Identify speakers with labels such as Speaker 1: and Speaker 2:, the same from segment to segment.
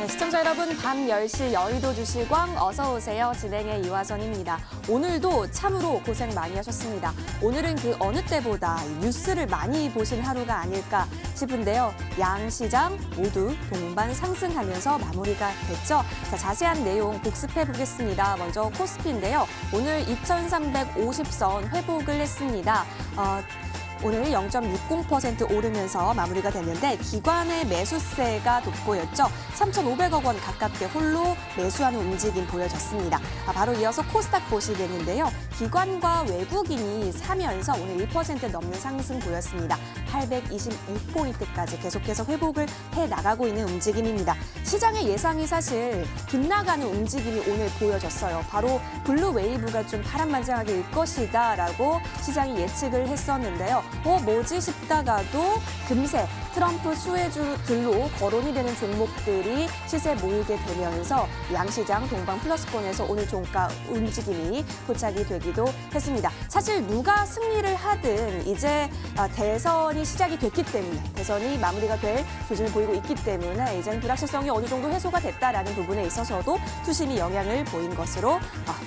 Speaker 1: 네, 시청자 여러분, 밤 10시 여의도 주시광 어서 오세요. 진행의 이화선입니다. 오늘도 참으로 고생 많이 하셨습니다. 오늘은 그 어느 때보다 뉴스를 많이 보신 하루가 아닐까 싶은데요. 양 시장 모두 동반 상승하면서 마무리가 됐죠. 자, 자세한 내용 복습해 보겠습니다. 먼저 코스피인데요. 오늘 2,350선 회복을 했습니다. 오늘 0.60% 오르면서 마무리가 됐는데 기관의 매수세가 돋보였죠. 3,500억 원 가깝게 홀로 매수하는 움직임 보여졌습니다. 바로 이어서 코스닥 보시겠는데요. 기관과 외국인이 사면서 오늘 1% 넘는 상승 보였습니다. 826포인트까지 계속해서 회복을 해나가고 있는 움직임입니다. 시장의 예상이 사실 빗나가는 움직임이 오늘 보여졌어요. 바로 블루 웨이브가 좀 파란만장하게 일 것이다라고 시장이 예측을 했었는데요. 뭐지 싶다가도 금세 트럼프 수혜주들로 거론이 되는 종목들이 시세 모으게 되면서 양시장 동방 플러스권에서 오늘 종가 움직임이 포착이 되기도 했습니다. 사실 누가 승리를 하든 이제 대선이 시작이 됐기 때문에 대선이 마무리가 될 조짐을 보이고 있기 때문에 이제는 불확실성이 어느 정도 해소가 됐다라는 부분에 있어서도 투심이 영향을 보인 것으로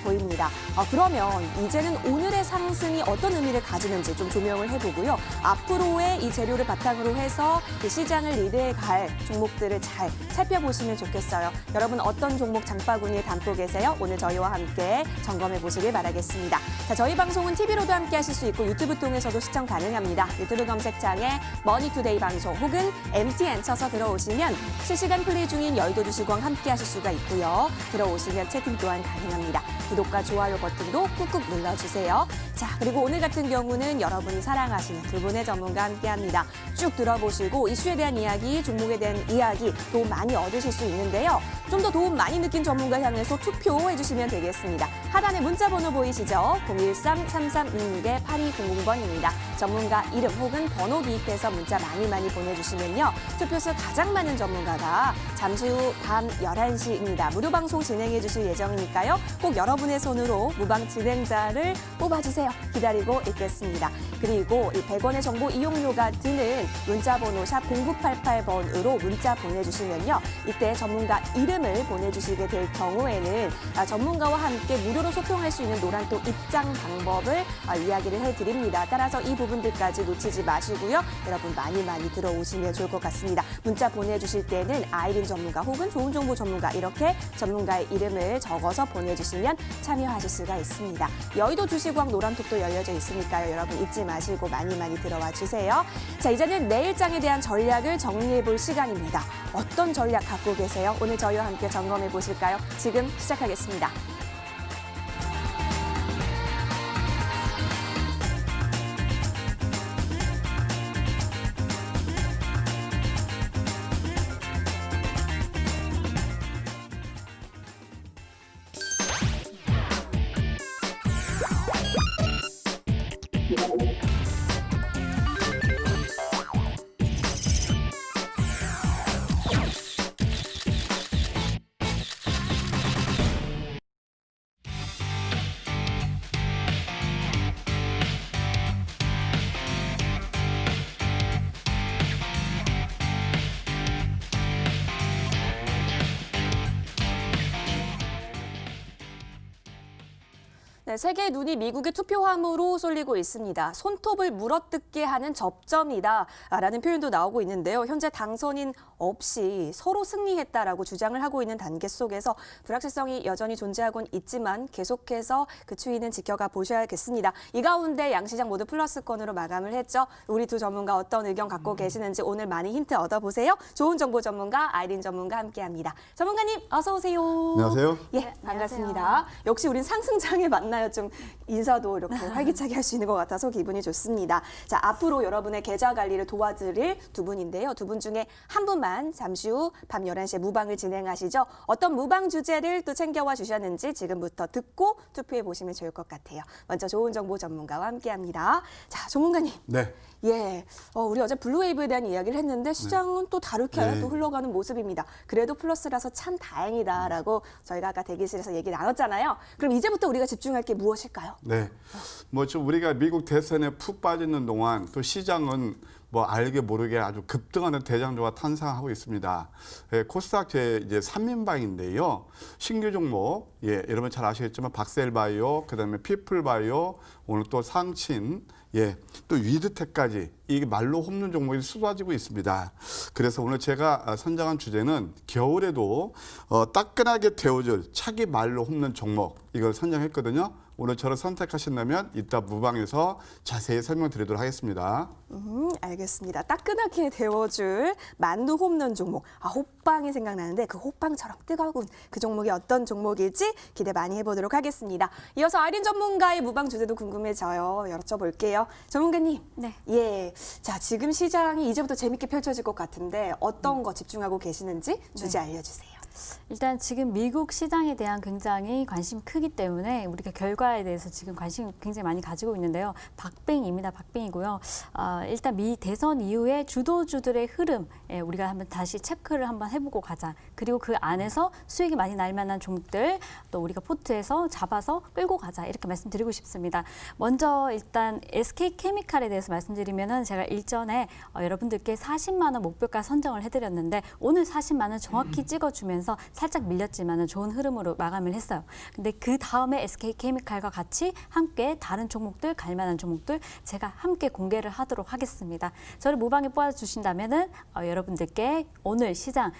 Speaker 1: 보입니다. 그러면 이제는 오늘의 상승이 어떤 의미를 가지는지 좀 조명을 해보고요. 앞으로의 이 재료를 바탕으로 해서 이 시장을 리드해 갈 종목들을 잘 살펴보시면 좋겠어요. 여러분 어떤 종목 장바구니에 담고 계세요? 오늘 저희와 함께 점검해 보시길 바라겠습니다. 자, 저희 방송은 TV로도 함께 하실 수 있고 유튜브 통해서도 시청 가능합니다. 유튜브 검색창에 머니투데이 방송 혹은 MTN 쳐서 들어오시면 실시간 플레이 중인 여의도 주시광 함께 하실 수가 있고요. 들어오시면 채팅 또한 가능합니다. 구독과 좋아요 버튼도 꾹꾹 눌러주세요. 자, 그리고 오늘 같은 경우는 여러분이 사랑하시는 두 분의 전문가 함께합니다. 쭉 들어보시고 이슈에 대한 이야기, 종목에 대한 이야기 도움 많이 얻으실 수 있는데요. 좀 더 도움 많이 느낀 전문가 향해서 투표해 주시면 되겠습니다. 하단에 문자 번호 보이시죠? 013-3366-8200번입니다. 전문가 이름 혹은 번호 기입해서 문자 많이 보내주시면요. 투표수 가장 많은 전문가가 잠시 후 밤 11시입니다. 무료 방송 진행해 주실 예정이니까요. 꼭 여러분의 손으로 무방 진행자를 뽑아주세요. 기다리고 있겠습니다. 그리고 이 100원의 정보 이용료가 드는 문자 번호 샵 0988번으로 문자 보내주시면요. 이때 전문가 이름을 보내주시게 될 경우에는 전문가와 함께 무료로 소통할 수 있는 노란톡 입장 방법을 이야기를 해드립니다. 따라서 이 부분들까지 놓치지 마시고요. 여러분 많이 들어오시면 좋을 것 같습니다. 문자 보내주실 때는 아이린 전문가 혹은 좋은 정보 전문가 이렇게 전문가의 이름을 적어서 보내주시면 참여하실 수가 있습니다. 여의도 주시광 노란톡도 열려져 있으니까요. 여러분 잊지 마시고 많이 들어와 주세요. 자, 이제는 내일장에 대한 전략을 정리해 볼 시간입니다. 어떤 전략 갖고 계세요? 오늘 저희와 함께 점검해 보실까요? 지금 시작하겠습니다. 네, 세계의 눈이 미국의 투표함으로 쏠리고 있습니다. 손톱을 물어뜯게 하는 접점이다라는 표현도 나오고 있는데요. 현재 당선인 없이 서로 승리했다라고 주장을 하고 있는 단계 속에서 불확실성이 여전히 존재하고는 있지만 계속해서 그 추이는 지켜가 보셔야겠습니다. 이 가운데 양시장 모두 플러스권으로 마감을 했죠. 우리 두 전문가 어떤 의견 갖고 계시는지 오늘 많이 힌트 얻어보세요. 좋은 정보 전문가 아이린 전문가 함께합니다. 전문가님 어서 오세요.
Speaker 2: 안녕하세요.
Speaker 1: 예, 반갑습니다. 역시 우린 상승장에 만나요. 좀 인사도 이렇게 활기차게 할 수 있는 것 같아서 기분이 좋습니다. 자, 앞으로 여러분의 계좌 관리를 도와드릴 두 분인데요. 두 분 중에 한 분만 잠시 후 밤 11시에 무방을 진행하시죠. 어떤 무방 주제를 또 챙겨와 주셨는지 지금부터 듣고 투표해 보시면 좋을 것 같아요. 먼저 좋은 정보 전문가와 함께합니다. 자, 전문가님.
Speaker 2: 네.
Speaker 1: 예, 우리 어제 블루웨이브에 대한 이야기를 했는데 시장은 또 다르게 또 흘러가는 모습입니다. 그래도 플러스라서 참 다행이다라고 저희가 아까 대기실에서 얘기 나눴잖아요. 그럼 이제부터 우리가 집중할 게 무엇일까요?
Speaker 2: 네, 뭐 좀 우리가 미국 대선에 푹 빠지는 동안 또 시장은 뭐 알게 모르게 아주 급등하는 대장주가 탄생하고 있습니다. 코스닥 이제 3인방인데요. 신규 종목, 여러분 잘 아시겠지만 박셀바이오, 그다음에 피플바이오, 오늘 또 상친, 또 위드텍까지 이게 말로 홈런 종목이 쏟아지고 있습니다. 그래서 오늘 제가 선정한 주제는 겨울에도 따끈하게 데워줄 차기 말로 홈런 종목 이걸 선정했거든요. 오늘 저를 선택하신다면 이따 무방에서 자세히 설명드리도록 하겠습니다.
Speaker 1: 알겠습니다. 따끈하게 데워줄 만두 홈런 종목. 호빵이 생각나는데 그 호빵처럼 뜨거운 그 종목이 어떤 종목일지 기대 많이 해보도록 하겠습니다. 이어서 아이린 전문가의 무방 주제도 궁금해져요. 여쭤볼게요. 전문가님.
Speaker 3: 네.
Speaker 1: 예. 자, 지금 시장이 이제부터 재밌게 펼쳐질 것 같은데 어떤 거 집중하고 계시는지 주제 알려주세요.
Speaker 3: 일단 지금 미국 시장에 대한 굉장히 관심이 크기 때문에 우리가 결과에 대해서 지금 관심 굉장히 많이 가지고 있는데요. 박빙입니다. 박빙이고요. 일단 미 대선 이후에 주도주들의 흐름 우리가 한번 다시 체크를 한번 해보고 가자. 그리고 그 안에서 수익이 많이 날 만한 종목들 또 우리가 포트에서 잡아서 끌고 가자. 이렇게 말씀드리고 싶습니다. 먼저 일단 SK케미칼에 대해서 말씀드리면은 제가 일전에 여러분들께 40만 원 목표가 선정을 해드렸는데 오늘 40만 원 정확히 찍어주면서 살짝 밀렸지만은 좋은 흐름으로 마감을 했어요. 근데 그 다음에 SK케미칼과 같이 함께 다른 종목들, 갈만한 종목들 제가 함께 공개를 하도록 하겠습니다. 저를 무방에 뽑아주신다면은 여러분들께 오늘 시장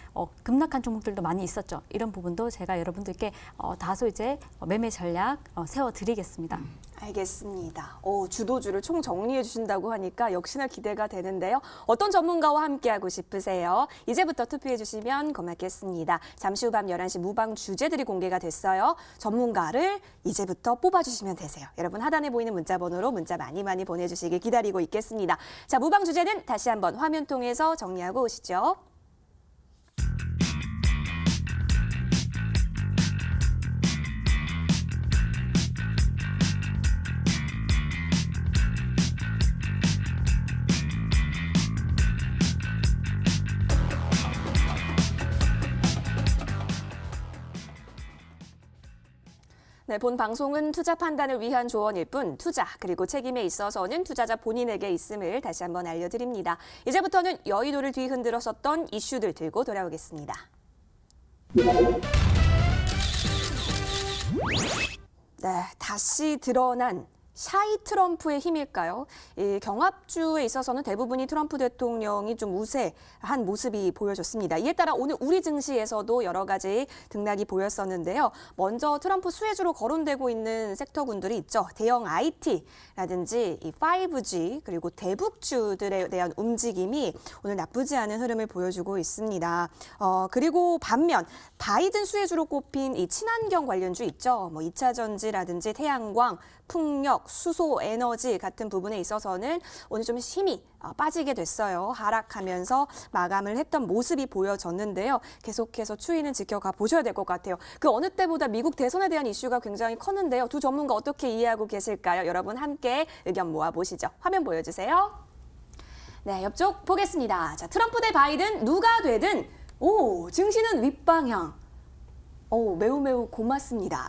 Speaker 3: 급락한 종목들도 많이 있었죠. 이런 부분도 제가 여러분들께 다소 이제 매매 전략 세워드리겠습니다.
Speaker 1: 알겠습니다. 주도주를 총 정리해 주신다고 하니까 역시나 기대가 되는데요. 어떤 전문가와 함께하고 싶으세요? 이제부터 투표해 주시면 고맙겠습니다. 잠시 후 밤 11시 무방 주제들이 공개가 됐어요. 전문가를 이제부터 뽑아주시면 되세요. 여러분 하단에 보이는 문자번호로 문자 많이 보내주시길 기다리고 있겠습니다. 자, 무방 주제는 다시 한번 화면 통해서 정리하고 오시죠. 네, 본 방송은 투자 판단을 위한 조언일 뿐 투자 그리고 책임에 있어서는 투자자 본인에게 있음을 다시 한번 알려드립니다. 이제부터는 여의도를 뒤흔들었었던 이슈들 들고 돌아오겠습니다. 네, 다시 드러난 샤이 트럼프의 힘일까요? 이 경합주에 있어서는 대부분이 트럼프 대통령이 좀 우세한 모습이 보여졌습니다. 이에 따라 오늘 우리 증시에서도 여러 가지 등락이 보였었는데요. 먼저 트럼프 수혜주로 거론되고 있는 섹터군들이 있죠. 대형 IT라든지 이 5G 그리고 대북주들에 대한 움직임이 오늘 나쁘지 않은 흐름을 보여주고 있습니다. 그리고 반면 바이든 수혜주로 꼽힌 이 친환경 관련주 있죠. 뭐 2차 전지라든지 태양광, 풍력, 수소, 에너지 같은 부분에 있어서는 오늘 좀 힘이 빠지게 됐어요. 하락하면서 마감을 했던 모습이 보여졌는데요. 계속해서 추이는 지켜가 보셔야 될 것 같아요. 그 어느 때보다 미국 대선에 대한 이슈가 굉장히 컸는데요. 두 전문가 어떻게 이해하고 계실까요? 여러분 함께 의견 모아보시죠. 화면 보여주세요. 네, 옆쪽 보겠습니다. 자, 트럼프 대 바이든 누가 되든 증시는 윗방향. 매우 고맙습니다.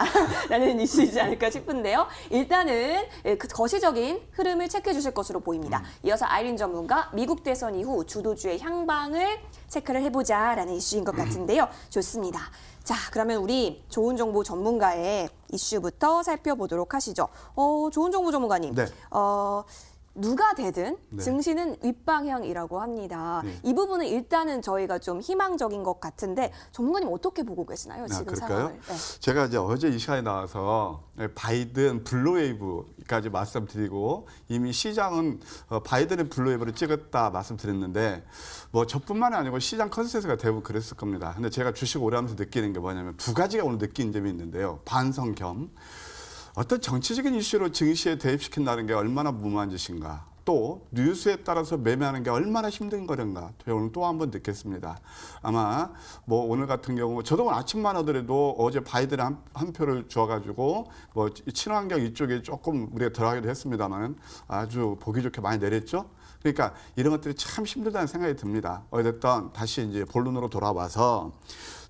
Speaker 1: 라는 이슈이지 않을까 싶은데요. 일단은 그 거시적인 흐름을 체크해 주실 것으로 보입니다. 이어서 아이린 전문가 미국 대선 이후 주도주의 향방을 체크를 해보자라는 이슈인 것 같은데요. 좋습니다. 자, 그러면 우리 좋은 정보 전문가의 이슈부터 살펴보도록 하시죠. 좋은 정보 전문가님.
Speaker 2: 네.
Speaker 1: 누가 되든
Speaker 2: 네.
Speaker 1: 증시는 윗방향이라고 합니다.
Speaker 2: 네.
Speaker 1: 이 부분은 일단은 저희가 좀 희망적인 것 같은데 전문가님 어떻게 보고 계시나요? 지금
Speaker 2: 그럴까요?
Speaker 1: 상황을. 네.
Speaker 2: 제가 이제 어제 이 시간에 나와서 바이든 블루웨이브까지 말씀드리고 이미 시장은 바이든의 블루웨이브를 찍었다 말씀드렸는데 뭐 저뿐만이 아니고 시장 컨센서스가 대부분 그랬을 겁니다. 근데 제가 주식 오래 하면서 느끼는 게 뭐냐면 두 가지가 오늘 느낀 점이 있는데요. 반성 겸 어떤 정치적인 이슈로 증시에 대입시킨다는 게 얼마나 무모한 짓인가. 또 뉴스에 따라서 매매하는 게 얼마나 힘든 거란가 오늘 또 한 번 듣겠습니다. 아마 뭐 오늘 같은 경우 저도 오늘 아침만 하더라도 어제 바이든에 한 표를 줘가지고 뭐 친환경 이쪽에 조금 우리가 들어가기도 했습니다만 아주 보기 좋게 많이 내렸죠. 그러니까 이런 것들이 참 힘들다는 생각이 듭니다. 어쨌든 다시 이제 본론으로 돌아와서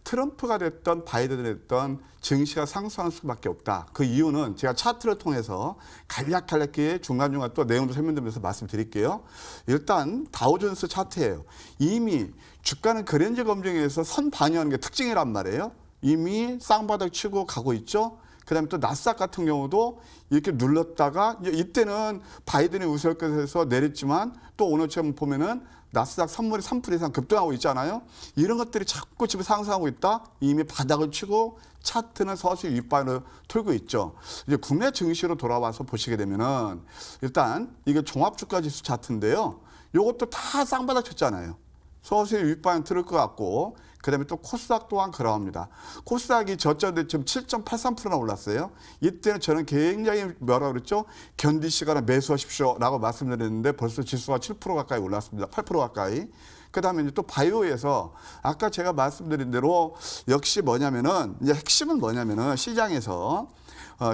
Speaker 2: 트럼프가 됐던 바이든이 됐던 증시가 상승할 수밖에 없다. 그 이유는 제가 차트를 통해서 간략간략히 중간중간 또 내용도 설명드리면서 말씀드릴게요. 일단 다우존스 차트예요. 이미 주가는 그랜저 검증에서 선 반영하는 게 특징이란 말이에요. 이미 쌍바닥 치고 가고 있죠. 그다음에 또 나스닥 같은 경우도 이렇게 눌렀다가 이때는 바이든이 우세할 것에서 내렸지만 또 오늘처럼 보면은 나스닥 선물이 3% 이상 급등하고 있잖아요. 이런 것들이 자꾸 지금 상승하고 있다. 이미 바닥을 치고 차트는 서서히 윗발을 틀고 있죠. 이제 국내 증시로 돌아와서 보시게 되면은 일단 이게 종합주가지수 차트인데요. 이것도 다 쌍바닥 쳤잖아요. 서서히 윗발 틀을 것 같고. 그다음에 또 코스닥 또한 그러합니다. 코스닥이 저점대 지금 7.83%나 올랐어요. 이때는 저는 굉장히 뭐라 그랬죠? 견디시거나 매수하십시오라고 말씀드렸는데 벌써 지수가 7% 가까이 올랐습니다. 8% 가까이. 그다음에 이제 또 바이오에서 아까 제가 말씀드린 대로 역시 뭐냐면은 이제 핵심은 뭐냐면은 시장에서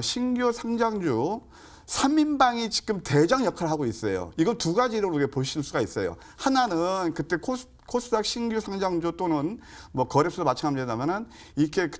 Speaker 2: 신규 상장주 3인방이 지금 대장 역할을 하고 있어요. 이거 두 가지로 우리가 보실 수가 있어요. 하나는 그때 코스닥 신규 상장주 또는 뭐 거래소도 마찬가지입니다만은 이렇게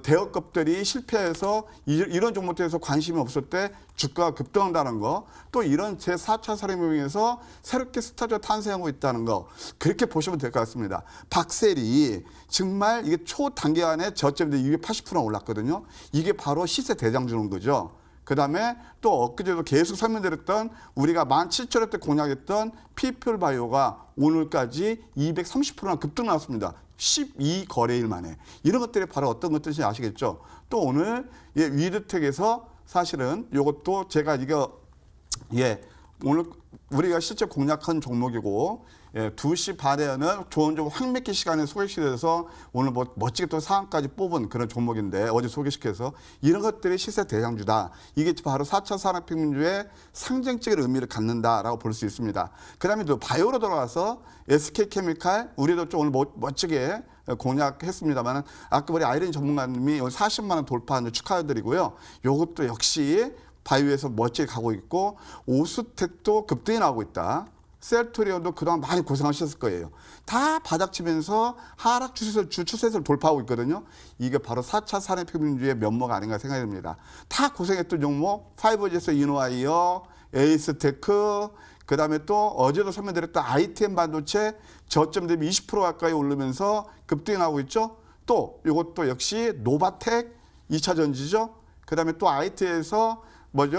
Speaker 2: 대여급들이 실패해서 이런 종목들에서 관심이 없을 때 주가가 급등한다는 거, 또 이런 제4차 산업혁명에서 새롭게 스타트가 탄생하고 있다는 거, 그렇게 보시면 될 것 같습니다. 박셀이 정말 이게 초단기간에 저점인데 이게 80% 올랐거든요. 이게 바로 시세 대장 주는 거죠. 그 다음에 또 엊그제도 계속 설명드렸던 우리가 17,000원대 공략했던 피플바이오가 오늘까지 230%나 급등 나왔습니다. 12거래일 만에. 이런 것들이 바로 어떤 것들인지 아시겠죠? 또 오늘 위드텍에서 사실은 이것도 제가 이거 오늘 우리가 실제 공략한 종목이고 2시 반에는 좋은 좀 확맥기 시간에 소개시켜서 오늘 뭐 멋지게 또 상한까지 뽑은 그런 종목인데 어제 소개시켜서 이런 것들이 시세 대장주다. 이게 바로 4차 산업혁명주의 상징적인 의미를 갖는다라고 볼 수 있습니다. 그다음에 또 바이오로 돌아와서 SK케미칼 우리도 좀 오늘 멋지게 공략했습니다만 아까 우리 아이린 전문가님이 오늘 40만 원 돌파한 줄 축하드리고요. 이것도 역시 바이오에서 멋지게 가고 있고 오스텍도 급등이 나오고 있다. 셀토리온도 그동안 많이 고생하셨을 거예요. 다 바닥치면서 하락 추세를 돌파하고 있거든요. 이게 바로 4차 산업혁명주의 면모가 아닌가 생각이 듭니다. 다 고생했던 종목, 파이버제스 이노아이어, 에이스테크, 그 다음에 또 어제도 설명드렸던 ITM 반도체 저점 대비 20% 가까이 오르면서 급등이 나오고 있죠. 또 이것도 역시 노바텍 2차 전지죠. 그 다음에 또 IT에서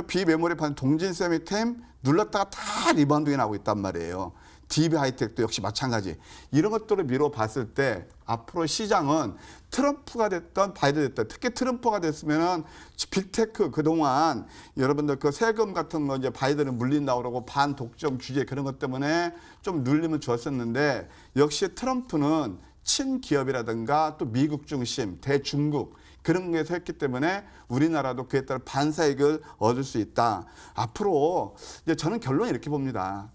Speaker 2: 비메모리판 동진 세미템 눌렀다가 다 리바운딩이 나오고 있단 말이에요. DB 하이텍도 역시 마찬가지. 이런 것들을 미뤄 봤을 때 앞으로 시장은 트럼프가 됐던 바이든 됐던 특히 트럼프가 됐으면은 빅테크 그동안 여러분들 그 세금 같은 거 이제 바이든은 물린다고 그러고 반독점 규제 그런 것 때문에 좀 눌림을 줬었는데 역시 트럼프는 친기업이라든가 또 미국 중심 대중국 그런 게서 했기 때문에 우리나라도 그에 따라 반사익을 얻을 수 있다. 앞으로 이제 저는 결론이 이렇게 봅니다.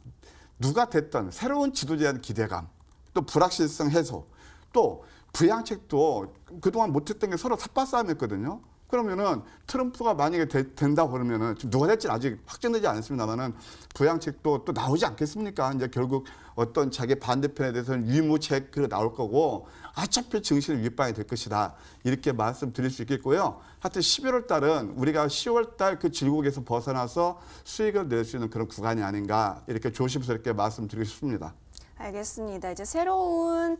Speaker 2: 누가 됐든 새로운 지도자에 대한 기대감, 또 불확실성 해소, 또 부양책도 그동안 못했던 게 서로 삽바싸움했거든요. 그러면은 트럼프가 만약에 된다 그러면은 지금 누가 될지 아직 확정되지 않습니다만은 부양책도 또 나오지 않겠습니까? 이제 결국 어떤 자기 반대편에 대해서는 유무책 그 나올 거고 어차피 증시는 윗방이 될 것이다. 이렇게 말씀드릴 수 있겠고요. 하여튼 11월 달은 우리가 10월 달 그 질곡에서 벗어나서 수익을 낼 수 있는 그런 구간이 아닌가 이렇게 조심스럽게 말씀드리고 싶습니다.
Speaker 1: 알겠습니다. 이제 새로운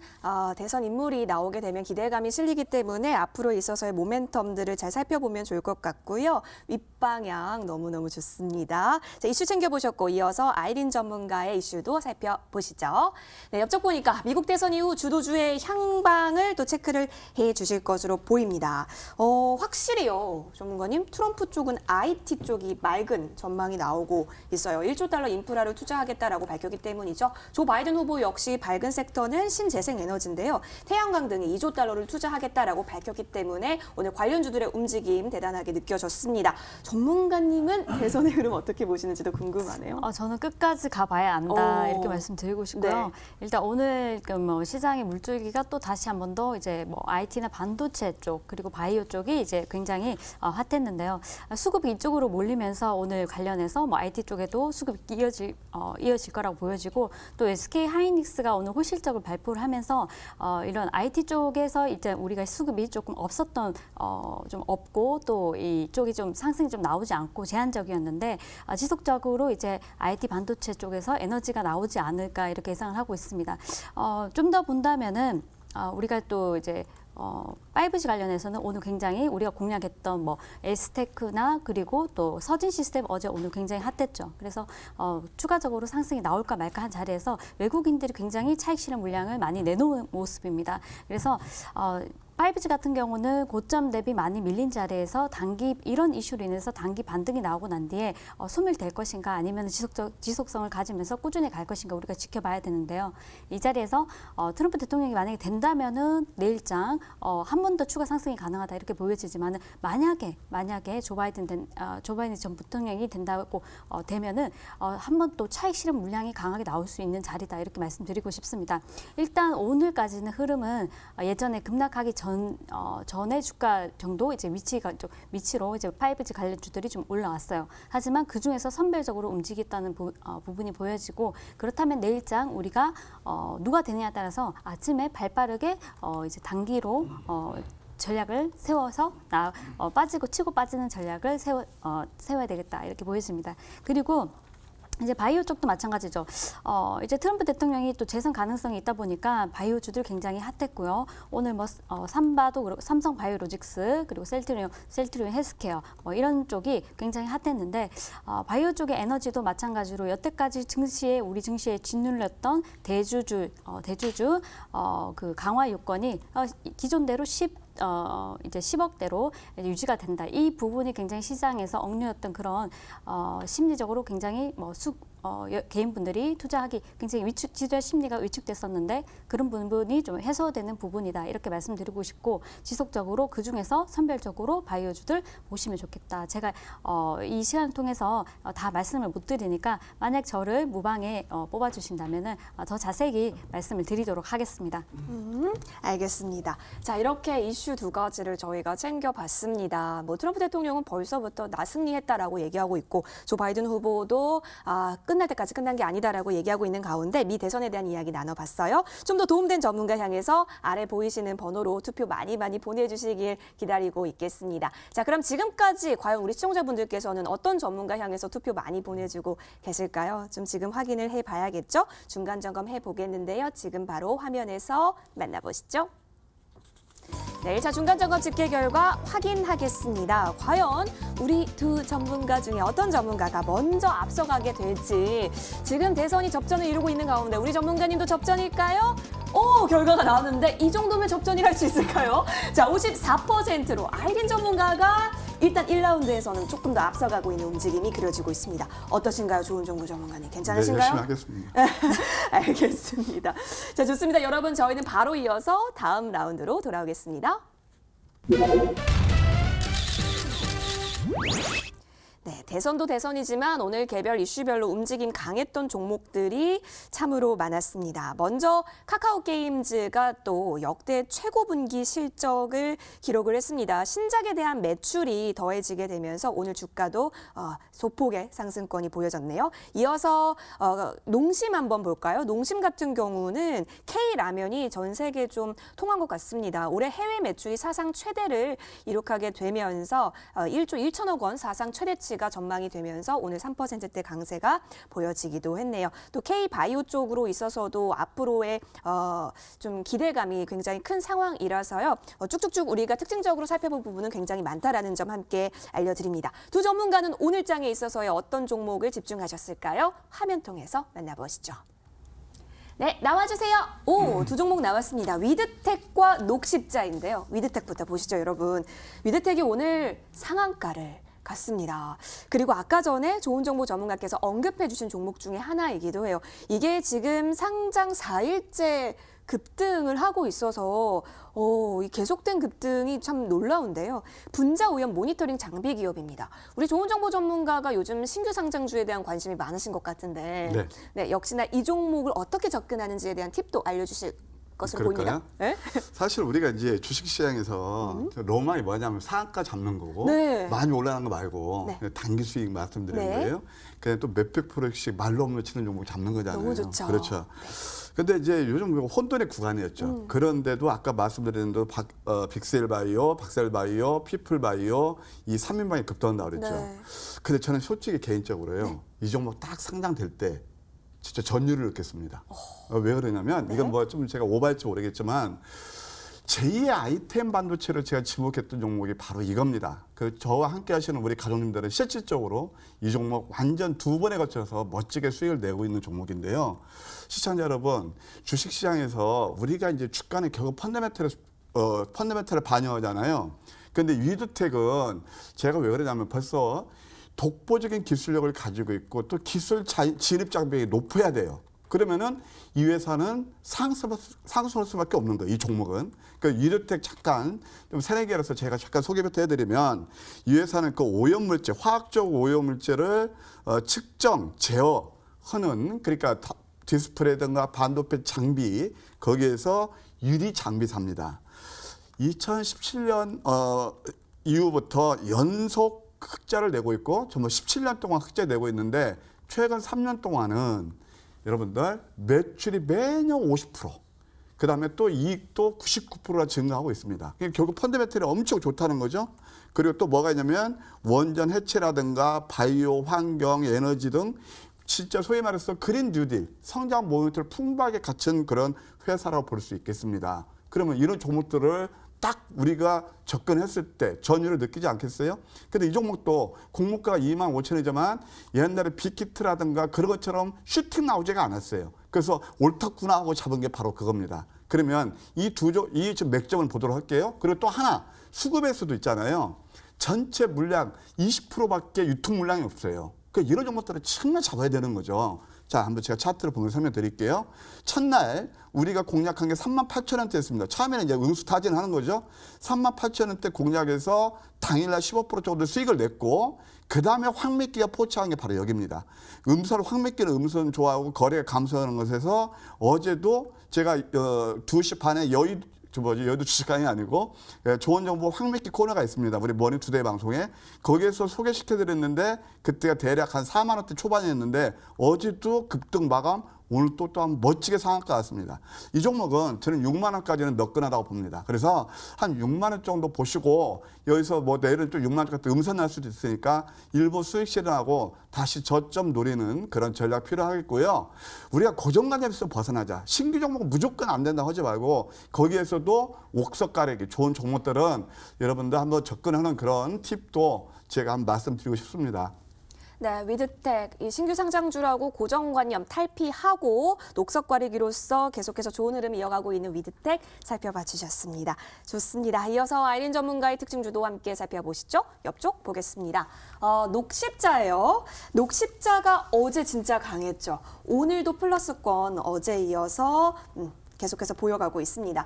Speaker 1: 대선 인물이 나오게 되면 기대감이 실리기 때문에 앞으로 있어서의 모멘텀들을 잘 살펴보면 좋을 것 같고요. 윗방향 너무너무 좋습니다. 자, 이슈 챙겨보셨고 이어서 아이린 전문가의 이슈도 살펴보시죠. 네, 옆쪽 보니까 미국 대선 이후 주도주의 향방을 또 체크를 해주실 것으로 보입니다. 확실히요. 전문가님, 트럼프 쪽은 IT 쪽이 맑은 전망이 나오고 있어요. 1조 달러 인프라를 투자하겠다라고 밝혔기 때문이죠. 조 바이든 후보 후보 역시 밝은 섹터는 신재생에너지인데요. 태양광 등에 2조 달러를 투자하겠다라고 밝혔기 때문에 오늘 관련주들의 움직임 대단하게 느껴졌습니다. 전문가님은 대선의 흐름 어떻게 보시는지도 궁금하네요.
Speaker 3: 저는 끝까지 가봐야 안다
Speaker 1: 오.
Speaker 3: 이렇게 말씀드리고 싶고요.
Speaker 1: 네.
Speaker 3: 일단 오늘 뭐 시장의 물줄기가 또 다시 한 번 더 이제 뭐 IT나 반도체 쪽 그리고 바이오 쪽이 이제 굉장히 핫했는데요. 수급이 이쪽으로 몰리면서 오늘 관련해서 뭐 IT 쪽에도 수급이 이어질 거라고 보여지고 또 SK 하이닉스가 오늘 호실적을 발표를 하면서 이런 IT 쪽에서 이제 우리가 수급이 조금 없었던 좀 없고 또 이쪽이 좀 상승이 좀 나오지 않고 제한적이었는데 지속적으로 이제 IT 반도체 쪽에서 에너지가 나오지 않을까 이렇게 예상을 하고 있습니다. 좀 더 본다면은 우리가 또 이제 5G 관련해서는 오늘 굉장히 우리가 공략했던 뭐 S테크나 그리고 또 서진 시스템 어제 오늘 굉장히 핫했죠. 그래서 추가적으로 상승이 나올까 말까 한 자리에서 외국인들이 굉장히 차익 실현 물량을 많이 내놓은 모습입니다. 그래서 5G 같은 경우는 고점 대비 많이 밀린 자리에서 단기 이런 이슈로 인해서 단기 반등이 나오고 난 뒤에 소멸될 것인가 아니면 지속성을 가지면서 꾸준히 갈 것인가 우리가 지켜봐야 되는데요. 이 자리에서 트럼프 대통령이 만약에 된다면은 내일장 한 번 더 추가 상승이 가능하다 이렇게 보여지지만은 만약에 조 바이든 전 부통령이 된다고 되면은 한 번 또 차익 실현 물량이 강하게 나올 수 있는 자리다 이렇게 말씀드리고 싶습니다. 일단 오늘까지는 흐름은 예전에 급락하기 전의 주가 정도 이제 위치로 이제 5G 관련주들이 좀 올라왔어요. 하지만 그 중에서 선별적으로 움직였다는 부분이 보여지고 그렇다면 내일장 우리가 누가 되느냐에 따라서 아침에 발빠르게 이제 단기로 전략을 세워서 빠지고 치고 빠지는 전략을 세워야 되겠다 이렇게 보여집니다. 그리고 이제 바이오 쪽도 마찬가지죠. 이제 트럼프 대통령이 또 재선 가능성이 있다 보니까 바이오주들 굉장히 핫했고요. 오늘 뭐 삼바도 그렇고 삼성 바이오로직스 그리고 셀트리온 헬스케어 뭐 이런 쪽이 굉장히 핫했는데 바이오 쪽의 에너지도 마찬가지로 여태까지 우리 증시에 짓눌렸던 대주주 그 강화 요건이 기존대로 이제 10억대로 유지가 된다. 이 부분이 굉장히 시장에서 억눌렸던 그런 심리적으로 굉장히 개인분들이 투자하기 굉장히 지수의 심리가 위축됐었는데 그런 부분이 좀 해소되는 부분이다. 이렇게 말씀드리고 싶고 지속적으로 그중에서 선별적으로 바이오주들 보시면 좋겠다. 제가 이 시간을 통해서 다 말씀을 못 드리니까 만약 저를 무방에 뽑아주신다면 더 자세히 말씀을 드리도록 하겠습니다.
Speaker 1: 알겠습니다. 자, 이렇게 이슈 두 가지를 저희가 챙겨봤습니다. 뭐 트럼프 대통령은 벌써부터 나 승리했다라고 얘기하고 있고 조 바이든 후보도 끝날 때까지 끝난 게 아니다라고 얘기하고 있는 가운데 미 대선에 대한 이야기 나눠봤어요. 좀 더 도움된 전문가 향해서 아래 보이시는 번호로 투표 많이 보내주시길 기다리고 있겠습니다. 자, 그럼 지금까지 과연 우리 시청자분들께서는 어떤 전문가 향해서 투표 많이 보내주고 계실까요? 좀 지금 확인을 해봐야겠죠? 중간 점검 해보겠는데요. 지금 바로 화면에서 만나보시죠. 네, 1차 중간점검 집계 결과 확인하겠습니다. 과연 우리 두 전문가 중에 어떤 전문가가 먼저 앞서가게 될지 지금 대선이 접전을 이루고 있는 가운데 우리 전문가님도 접전일까요? 결과가 나왔는데 이 정도면 접전이랄 수 있을까요? 자, 54%로 아이린 전문가가 일단 1라운드에서는 조금 더 앞서가고 있는 움직임이 그려지고 있습니다. 어떠신가요, 조은정구 전문가님? 괜찮으신가요?
Speaker 2: 네, 열심히 하겠습니다.
Speaker 1: 알겠습니다. 자, 좋습니다. 여러분, 저희는 바로 이어서 다음 라운드로 돌아오겠습니다. 네, 대선도 대선이지만 오늘 개별 이슈별로 움직임 강했던 종목들이 참으로 많았습니다. 먼저 카카오게임즈가 또 역대 최고 분기 실적을 기록을 했습니다. 신작에 대한 매출이 더해지게 되면서 오늘 주가도 소폭의 상승권이 보여졌네요. 이어서 농심 한번 볼까요? 농심 같은 경우는 K라면이 전 세계 좀 통한 것 같습니다. 올해 해외 매출이 사상 최대를 이룩하게 되면서 1조 1천억 원 사상 최대치 가 전망이 되면서 오늘 3%대 강세가 보여지기도 했네요. 또 K바이오 쪽으로 있어서도 앞으로의 좀 기대감이 굉장히 큰 상황이라서요. 쭉쭉쭉 우리가 특징적으로 살펴볼 부분은 굉장히 많다라는 점 함께 알려드립니다. 두 전문가는 오늘 장에 있어서의 어떤 종목을 집중하셨을까요? 화면 통해서 만나보시죠. 네, 나와주세요. 두 종목 나왔습니다. 위드텍과 녹십자인데요. 위드텍부터 보시죠, 여러분. 위드텍이 오늘 상한가를 같습니다. 그리고 아까 전에 좋은 정보 전문가께서 언급해 주신 종목 중에 하나이기도 해요. 이게 지금 상장 4일째 급등을 하고 있어서 이 계속된 급등이 참 놀라운데요. 분자 오염 모니터링 장비 기업입니다. 우리 좋은 정보 전문가가 요즘 신규 상장주에 대한 관심이 많으신 것 같은데 네, 역시나 이 종목을 어떻게 접근하는지에 대한 팁도 알려주실 것으로
Speaker 2: 그럴까요?
Speaker 1: 보입니다. 네?
Speaker 2: 사실 우리가 이제 주식시장에서 로망이 뭐냐면 상한가 잡는 거고
Speaker 1: 네.
Speaker 2: 많이 올라가는 거 말고
Speaker 1: 네.
Speaker 2: 그냥 단기 수익 말씀드리는
Speaker 1: 네.
Speaker 2: 거예요. 그냥 또 몇백 프로씩 말로 없는 치는 종목 잡는 거잖아요.
Speaker 1: 너무 좋죠.
Speaker 2: 그렇죠. 근데 이제 요즘 혼돈의 구간이었죠. 그런데도 아까 말씀드린 대로 빅셀바이오, 박셀바이오, 피플바이오 이 3인방이 급등한다고 그랬죠.
Speaker 1: 네.
Speaker 2: 근데 저는 솔직히 개인적으로요. 이 종목 딱 상장될 때 진짜 전율을 느꼈습니다. 왜 그러냐면 이건 뭐 좀 제가 오버할지 모르겠지만 제2의 아이템 반도체를 제가 지목했던 종목이 바로 이겁니다. 그 저와 함께 하시는 우리 가족님들은 실질적으로 이 종목 완전 두 번에 걸쳐서 멋지게 수익을 내고 있는 종목인데요. 시청자 여러분, 주식시장에서 우리가 이제 주가는 결국 펀더멘털을 반영하잖아요. 근데 위드텍은 제가 왜 그러냐면 벌써 독보적인 기술력을 가지고 있고 또 기술 진입 장벽이 높아야 돼요. 그러면은 이 회사는 상승할 수밖에 없는 거예요. 이 종목은. 그러니까 위드텍 잠깐 좀 새내기라서 제가 잠깐 소개부터 해드리면 이 회사는 그 오염물질, 화학적 오염물질을 측정, 제어하는 그러니까 디스플레이든가 반도체 장비 거기에서 유리 장비사입니다. 2017년 이후부터 연속 흑자를 내고 있고 정말 17년 동안 흑자 내고 있는데 최근 3년 동안은 여러분들 매출이 매년 50%, 그다음에 또 이익도 99%가 증가하고 있습니다. 그러니까 결국 펀더멘털이 엄청 좋다는 거죠. 그리고 또 뭐가 있냐면 원전 해체라든가 바이오, 환경, 에너지 등 진짜 소위 말해서 그린 뉴딜, 성장 모멘텀을 풍부하게 갖춘 그런 회사라고 볼 수 있겠습니다. 그러면 이런 종목들을 딱 우리가 접근했을 때 전율을 느끼지 않겠어요? 근데 이 종목도 공모가가 25,000원이지만 옛날에 빅히트라든가 그런 것처럼 슈팅 나오지가 않았어요. 그래서 옳았구나 하고 잡은 게 바로 그겁니다. 그러면 이 지금 맥점을 보도록 할게요. 그리고 또 하나, 수급에서도 있잖아요. 전체 물량 20%밖에 유통 물량이 없어요. 그러니까 이런 종목들을 정말 잡아야 되는 거죠. 자, 한번 제가 차트를 보면서 설명드릴게요. 첫날 우리가 공략한 게 38,000원대였습니다. 처음에는 이제 응수타진하는 거죠. 38,000원대 공략해서 당일날 15% 정도 수익을 냈고 그 다음에 황매기가 포착한 게 바로 여기입니다. 황매기는 음선 좋아하고 거래가 감소하는 것에서 어제도 제가 2시 반에 여의도 주식강이 아니고 좋은 정보 황매기 코너가 있습니다. 우리 머니투데이 방송에 거기에서 소개시켜드렸는데 그때가 대략 한 4만 원대 초반이었는데 어제도 급등 마감, 오늘 또 한 멋지게 상한가 왔습니다. 이 종목은 저는 6만 원까지는 너끈하다고 봅니다. 그래서 한 6만 원 정도 보시고 여기서 뭐 내일은 좀 6만 원 같은 음선 날 수도 있으니까 일부 수익 실현하고 다시 저점 노리는 그런 전략 필요하겠고요. 우리가 고정관념에서 벗어나자. 신규 종목은 무조건 안 된다고 하지 말고 거기에서도 옥석 가리기 좋은 종목들은 여러분들 한번 접근하는 그런 팁도 제가 한번 말씀드리고 싶습니다.
Speaker 1: 네, 위드텍 이 신규 상장주라고 고정관념 탈피하고 녹석 과리기로서 계속해서 좋은 흐름 이어가고 있는 위드텍 살펴봐 주셨습니다. 좋습니다. 이어서 아이린 전문가의 특징주도 함께 살펴보시죠. 옆쪽 보겠습니다. 녹십자예요. 녹십자가 어제 진짜 강했죠. 오늘도 플러스권 어제 이어서 계속해서 보여가고 있습니다.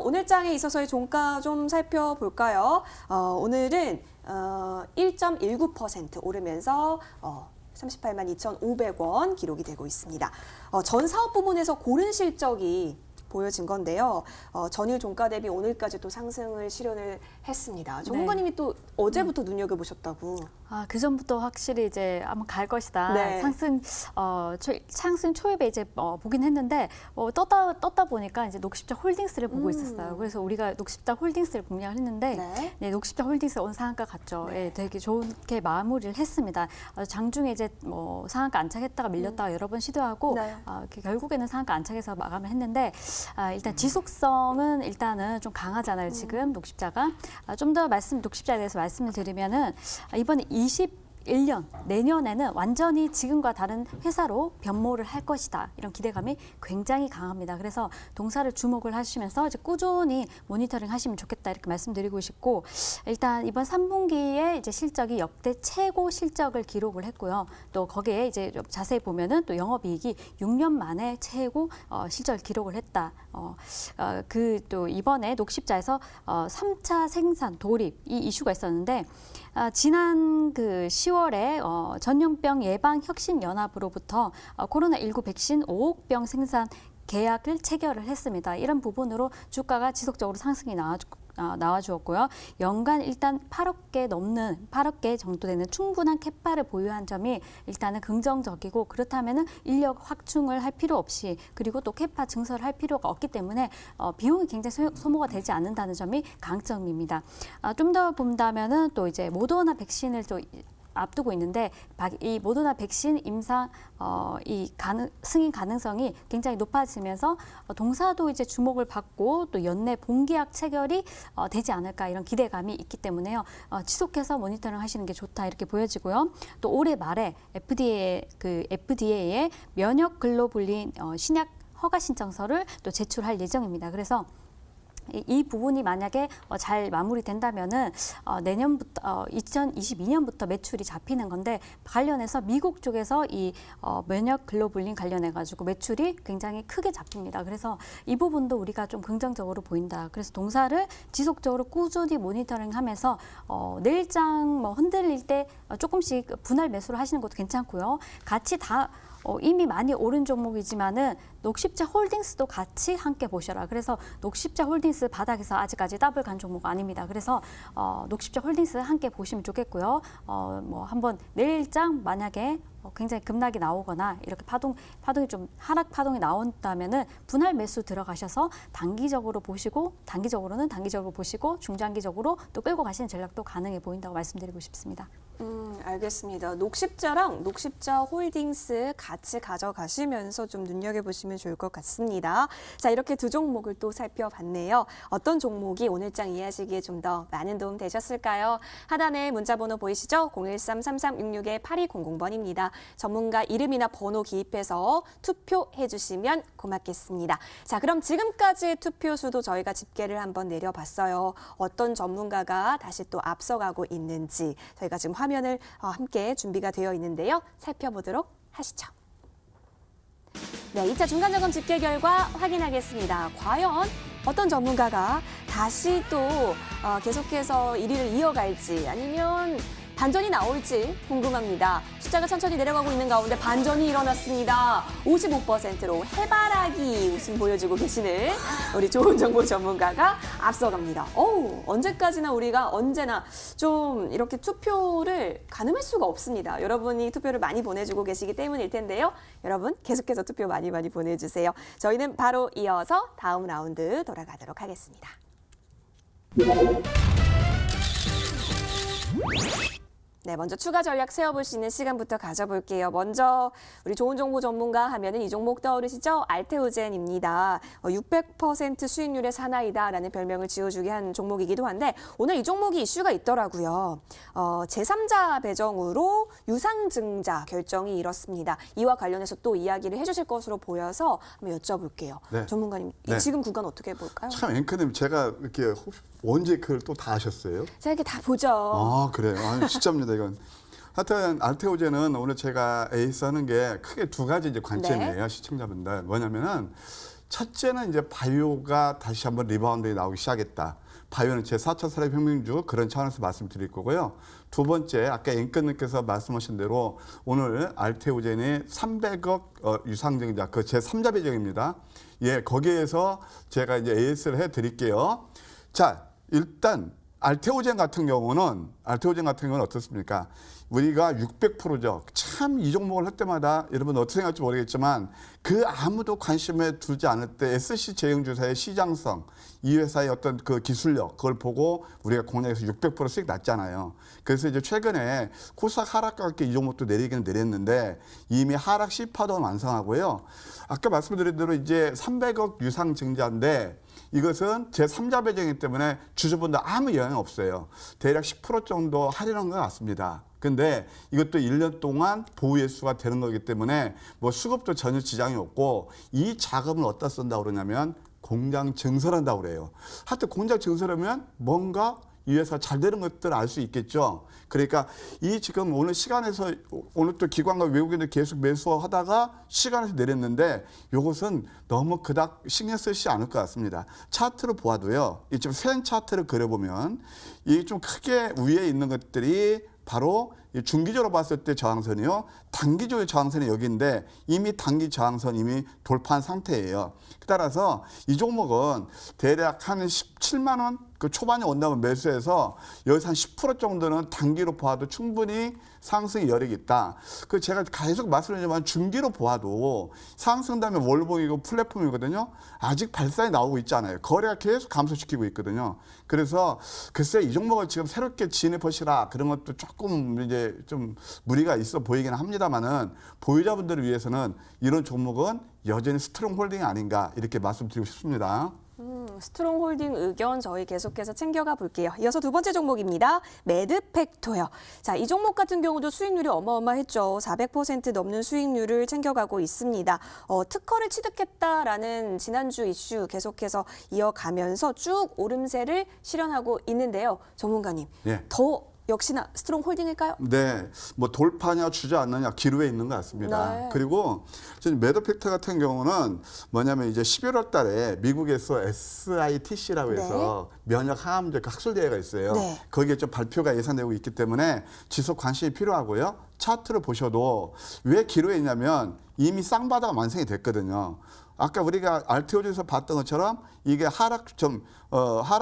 Speaker 1: 오늘 장에 있어서의 종가 좀 살펴볼까요? 오늘은 1.19% 오르면서 38만 2,500원 기록이 되고 있습니다. 전 사업 부문에서 고른 실적이 보여진 건데요. 전일 종가 대비 오늘까지 또 상승을 실현을 했습니다. 전문가님이 또 어제부터 눈여겨보셨다고.
Speaker 3: 그 전부터 확실히 이제 한번 갈 것이다.
Speaker 1: 네.
Speaker 3: 상승 초입에 이제 보긴 했는데 떴다 보니까 이제 녹십자 홀딩스를 보고 있었어요. 그래서 우리가 녹십자 홀딩스를 공략을 했는데 네, 녹십자 홀딩스 오늘 상한가 갔죠.
Speaker 1: 네.
Speaker 3: 예, 되게 좋게 마무리를 했습니다. 장중에 이제 상한가 안착했다가 밀렸다가 여러 번 시도하고
Speaker 1: 네.
Speaker 3: 결국에는 상한가 안착해서 마감을 했는데 일단 지속성은 일단은 좀 강하잖아요. 지금 녹십자가 좀 더 녹십자에 대해서 말씀을 드리면은 이번에 1년, 내년에는 완전히 지금과 다른 회사로 변모를 할 것이다. 이런 기대감이 굉장히 강합니다. 그래서 동사를 주목을 하시면서 이제 꾸준히 모니터링 하시면 좋겠다. 이렇게 말씀드리고 싶고, 일단 이번 3분기에 이제 실적이 역대 최고 실적을 기록을 했고요. 또 거기에 이제 자세히 보면은 또 영업이익이 6년 만에 최고 실적을 기록을 했다. 그 또 이번에 녹십자에서 3차 생산 돌입 이 이슈가 있었는데, 지난 그 10월에 전염병 예방 혁신 연합으로부터 코로나19 백신 5억 병 생산 계약을 체결을 했습니다. 이런 부분으로 주가가 지속적으로 상승이 나와주었고요. 연간 일단 8억 개 정도 되는 충분한 캐파를 보유한 점이 일단은 긍정적이고, 그렇다면은 인력 확충을 할 필요 없이, 그리고 또 캐파 증설을 할 필요가 없기 때문에 비용이 굉장히 소모가 되지 않는다는 점이 강점입니다. 좀 더 본다면은 또 이제 모더나 백신을 또 앞두고 있는데, 이 모더나 백신 임상 승인 가능성이 굉장히 높아지면서 동사도 이제 주목을 받고 또 연내 본계약 체결이 되지 않을까 이런 기대감이 있기 때문에요. 지속해서 모니터링 하시는 게 좋다 이렇게 보여지고요. 또 올해 말에 FDA의 면역 글로불린 신약 허가 신청서를 또 제출할 예정입니다. 그래서 이 부분이 만약에 잘 마무리된다면은 내년부터 2022년부터 매출이 잡히는 건데, 관련해서 미국 쪽에서 이 면역 글로불린 관련해 가지고 매출이 굉장히 크게 잡힙니다. 그래서 이 부분도 우리가 좀 긍정적으로 보인다. 그래서 동사를 지속적으로 꾸준히 모니터링하면서 내일장 뭐 흔들릴 때 조금씩 분할 매수를 하시는 것도 괜찮고요. 같이 다 이미 많이 오른 종목이지만은 녹십자 홀딩스도 같이 함께 보셔라. 그래서 녹십자 홀딩스 바닥에서 아직까지 더블 간 종목 아닙니다. 그래서 녹십자 홀딩스 함께 보시면 좋겠고요. 뭐 한번 내일장 만약에 굉장히 급락이 나오거나 이렇게 파동이 좀 하락 파동이 나온다면은 분할 매수 들어가셔서 단기적으로 보시고, 단기적으로 보시고, 중장기적으로 또 끌고 가시는 전략도 가능해 보인다고 말씀드리고 싶습니다.
Speaker 1: 알겠습니다. 녹십자랑 녹십자 홀딩스 같이 가져가시면서 좀 눈여겨보시면 좋을 것 같습니다. 자, 이렇게 두 종목을 또 살펴봤네요. 어떤 종목이 오늘장 이해하시기에 좀 더 많은 도움 되셨을까요? 하단에 문자번호 보이시죠? 013-3366-8200번입니다. 전문가 이름이나 번호 기입해서 투표해 주시면 고맙겠습니다. 자, 그럼 지금까지의 투표 수도 저희가 집계를 한번 내려봤어요. 어떤 전문가가 다시 또 앞서가고 있는지 저희가 지금 화면을 함께 준비가 되어 있는데요. 살펴보도록 하시죠. 네, 2차 중간점검 집계 결과 확인하겠습니다. 과연 어떤 전문가가 다시 또 계속해서 1위를 이어갈지, 아니면 반전이 나올지 궁금합니다. 숫자가 천천히 내려가고 있는 가운데 반전이 일어났습니다. 55%로 해바라기 웃음 보여주고 계시는 우리 좋은 정보 전문가가 앞서갑니다. 언제까지나 우리가 언제나 좀 이렇게 투표를 가늠할 수가 없습니다. 여러분이 투표를 많이 보내주고 계시기 때문일 텐데요. 여러분 계속해서 투표 많이 보내주세요. 저희는 바로 이어서 다음 라운드 돌아가도록 하겠습니다. 네, 먼저 추가 전략 세워볼 수 있는 시간부터 가져볼게요. 먼저 우리 좋은 정보 전문가 하면은 이 종목 떠오르시죠? 알테오젠입니다. 600% 수익률의 사나이다라는 별명을 지어주게 한 종목이기도 한데, 오늘 이 종목이 이슈가 있더라고요. 제3자 배정으로 유상증자 결정이 이렇습니다. 이와 관련해서 또 이야기를 해주실 것으로 보여서 한번 여쭤볼게요.
Speaker 2: 네.
Speaker 1: 전문가님,
Speaker 2: 네.
Speaker 1: 지금 구간 어떻게 볼까요?
Speaker 2: 참 앵커님, 제가 이렇게 언제 그걸 또 다 하셨어요?
Speaker 1: 제가 이렇게 다 보죠.
Speaker 2: 아, 그래요? 아니, 진짜입니다, 이건. 하여튼 알테오젠은 오늘 제가 에이스 하는 게 크게 두 가지 이제 관점이에요,
Speaker 1: 네.
Speaker 2: 시청자분들. 뭐냐면은 첫째는 이제 바이오가 다시 한번 리바운드에 나오기 시작했다. 바이오는 제4차 산업혁명주, 그런 차원에서 말씀드릴 거고요. 두 번째, 아까 앵커님께서 말씀하신 대로 오늘 알테오젠이 300억 유상증자, 그 제3자 배정입니다. 예, 거기에서 제가 이제 에이스를 해드릴게요. 자, 일단 알테오젠 같은 경우는 어떻습니까? 우리가 600%죠. 참 이 종목을 할 때마다 여러분 어떻게 생각할지 모르겠지만 그 아무도 관심에 두지 않을 때 SC 제형주사의 시장성, 이 회사의 어떤 그 기술력, 그걸 보고 우리가 공략해서 600% 수익 났잖아요. 그래서 이제 최근에 코스닥 하락과 함께 이 종목도 내리기는 내렸는데 이미 하락 시파도 완성하고요. 아까 말씀드린 대로 이제 300억 유상 증자인데 이것은 제3자 배정이기 때문에 주주분들 아무 영향 없어요. 대략 10% 정도 할인한 것 같습니다. 근데 이것도 1년 동안 보유 예수가 되는 거기 때문에 뭐 수급도 전혀 지장이 없고 이 자금을 어디다 쓴다고 그러냐면 공장 증설한다고 그래요. 하여튼 공장 증설하면 뭔가 이 회사 잘 되는 것들을 알 수 있겠죠. 그러니까 이 지금 오늘 시간에서 오늘 또 기관과 외국인들 계속 매수하다가 시간에서 내렸는데 이것은 너무 그닥 신경 쓰시지 않을 것 같습니다. 차트를 보아도요. 이 지금 생 차트를 그려보면 이 좀 크게 위에 있는 것들이 바로 중기적으로 봤을 때 저항선이요. 단기적인 저항선이 여기인데 이미 단기 저항선 이미 돌파한 상태예요. 따라서 이 종목은 대략 한 17만 원 그 초반에 온다면 매수해서 여기서 한 10% 정도는 단기로 보아도 충분히 상승의 여력이 있다. 그 제가 계속 말씀드리지만 중기로 보아도 상승되면 월봉이고 플랫폼이거든요. 아직 발산이 나오고 있지 않아요. 거래가 계속 감소시키고 있거든요. 그래서 글쎄 이 종목을 지금 새롭게 진입하시라 그런 것도 조금 이제 좀 무리가 있어 보이긴 합니다만은 보유자분들을 위해서는 이런 종목은 여전히 스트롱 홀딩이 아닌가 이렇게 말씀드리고 싶습니다.
Speaker 1: 스트롱 홀딩 의견 저희 계속해서 챙겨가 볼게요. 이어서 두 번째 종목입니다. 매드팩토요. 자, 이 종목 같은 경우도 수익률이 어마어마했죠. 400% 넘는 수익률을 챙겨가고 있습니다. 특허를 취득했다라는 지난주 이슈 계속해서 이어가면서 쭉 오름세를 실현하고 있는데요. 전문가님,
Speaker 2: 예.
Speaker 1: 더 역시나 스트롱 홀딩일까요?
Speaker 2: 네, 뭐 돌파냐 주저앉느냐 기로에 있는 것 같습니다.
Speaker 1: 네.
Speaker 2: 그리고 지금 매도팩터 같은 경우는 뭐냐면 이제 11월 달에 미국에서 SITC라고 해서 면역 항암제 학술대회가 있어요.
Speaker 1: 네.
Speaker 2: 거기에 좀 발표가 예상되고 있기 때문에 지속 관심이 필요하고요. 차트를 보셔도 왜 기로에 있냐면 이미 쌍바다가 완성이 됐거든요. 아까 우리가 RTO에서 봤던 것처럼 이게 하락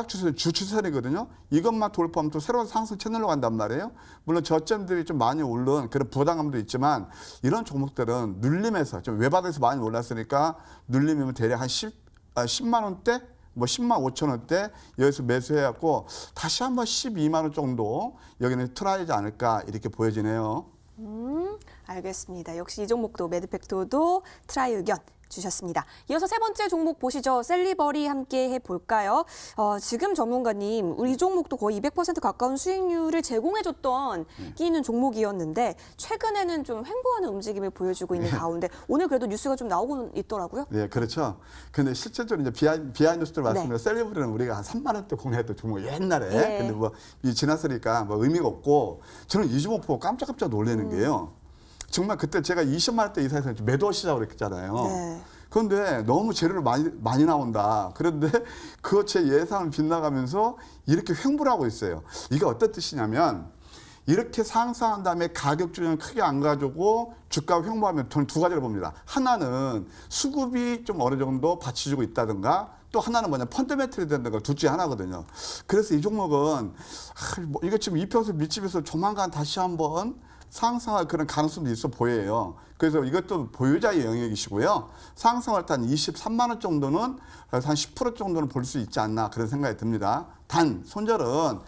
Speaker 2: 추세 주추선이거든요. 이것만 돌파하면 또 새로운 상승 채널로 간단 말이에요. 물론 저점들이 좀 많이 오른 그런 부담감도 있지만 이런 종목들은 눌림에서 좀 외바닥에서 많이 올랐으니까 눌림이면 대략 한 10만 원대 뭐 10만 5천 원대 여기서 매수해갖고 다시 한번 12만 원 정도 여기는 트라이지 않을까 이렇게 보여지네요.
Speaker 1: 알겠습니다. 역시 이 종목도 매드팩토도 트라이 의견 주셨습니다. 이어서 세 번째 종목 보시죠. 셀리버리 함께 해볼까요? 지금 전문가님, 우리 종목도 거의 200% 가까운 수익률을 제공해줬던 끼는 종목이었는데 최근에는 좀 횡보하는 움직임을 보여주고 있는 가운데 오늘 그래도 뉴스가 좀 나오고 있더라고요.
Speaker 2: 네, 그렇죠. 근데 실제적으로 이제 비하인드 스토리 말씀드려 셀리브리는 우리가 한 3만 원대 공략했던 종목 옛날에.
Speaker 1: 예.
Speaker 2: 근데 뭐 지났으니까 뭐 의미가 없고 저는 이 종목 보고 깜짝깜짝 놀라는 게요. 정말 그때 제가 20만 원대 이상에서 매도하시자고 그랬잖아요.
Speaker 1: 네.
Speaker 2: 그런데 너무 재료를 많이 나온다. 그런데 그 제 예상을 빗나가면서 이렇게 횡보를 하고 있어요. 이게 어떤 뜻이냐면 이렇게 상승한 다음에 가격 조정을 크게 안 가지고 주가가 횡보하면 저는 두 가지를 봅니다. 하나는 수급이 좀 어느 정도 받쳐주고 있다든가 또 하나는 뭐냐 펀더멘털이 된다든가 둘 중에 하나거든요. 그래서 이 종목은 이거 지금 이평선 밑집에서 조만간 다시 한번 상승할 그런 가능성도 있어 보여요. 그래서 이것도 보유자의 영역이시고요. 상승할 때 한 23만 원 정도는 한 10% 정도는 볼 수 있지 않나 그런 생각이 듭니다. 단 손절은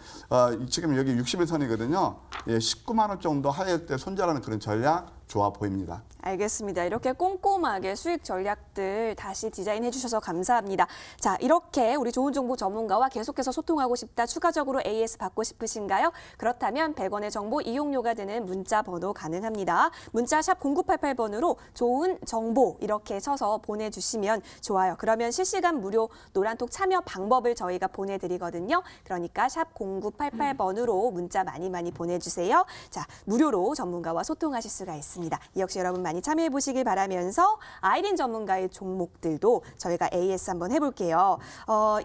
Speaker 2: 지금 여기 60일선이거든요. 예, 19만 원 정도 하일 때 손절하는 그런 전략 좋아 보입니다.
Speaker 1: 알겠습니다. 이렇게 꼼꼼하게 수익 전략들 다시 디자인해 주셔서 감사합니다. 자, 이렇게 우리 좋은 정보 전문가와 계속해서 소통하고 싶다. 추가적으로 AS 받고 싶으신가요? 그렇다면 100원의 정보 이용료가 드는 문자 번호 가능합니다. 문자 샵 0988번으로 좋은 정보 이렇게 쳐서 보내주시면 좋아요. 그러면 실시간 무료 노란톡 참여 방법을 저희가 보내드리거든요. 그러니까 샵 0988번으로 문자 많이 보내주세요. 자, 무료로 전문가와 소통하실 수가 있습니다. 이 역시 여러분 많이 참여해 보시길 바라면서 아이린 전문가의 종목들도 저희가 AS 한번 해볼게요.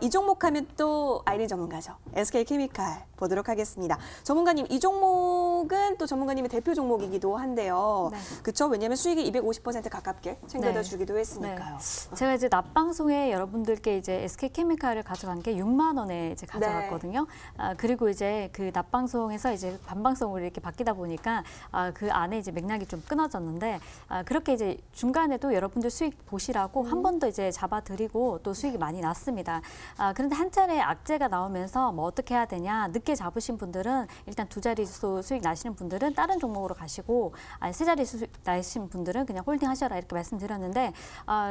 Speaker 1: 이 종목 하면 또 아이린 전문가죠. SK케미칼 보도록 하겠습니다. 전문가님, 이 종목은 또 전문가님의 대표 종목이기도 한데요.
Speaker 3: 네.
Speaker 1: 그렇죠? 왜냐하면 수익이 250% 가깝게 챙겨다 주기도 했으니까요.
Speaker 3: 제가 이제 낮 방송에 여러분들께 이제 SK케미칼을 가져간 게 6만 원에 이제 가져갔거든요. 그리고 이제 그 낮 방송에서 이제 반 방송으로 이렇게 바뀌다 보니까 그 안에 이제 맥락이 좀 끊어졌는데 그렇게 이제 중간에도 여러분들 수익 보시라고 한 번 더 이제 잡아드리고 또 수익이 많이 났습니다. 그런데 한 차례 악재가 나오면서 뭐 어떻게 해야 되냐 늦게 좋게 잡으신 분들은 일단 두 자릿수 수익 나시는 분들은 다른 종목으로 가시고 세 자릿수 수익 나신 분들은 그냥 홀딩 하셔라 이렇게 말씀드렸는데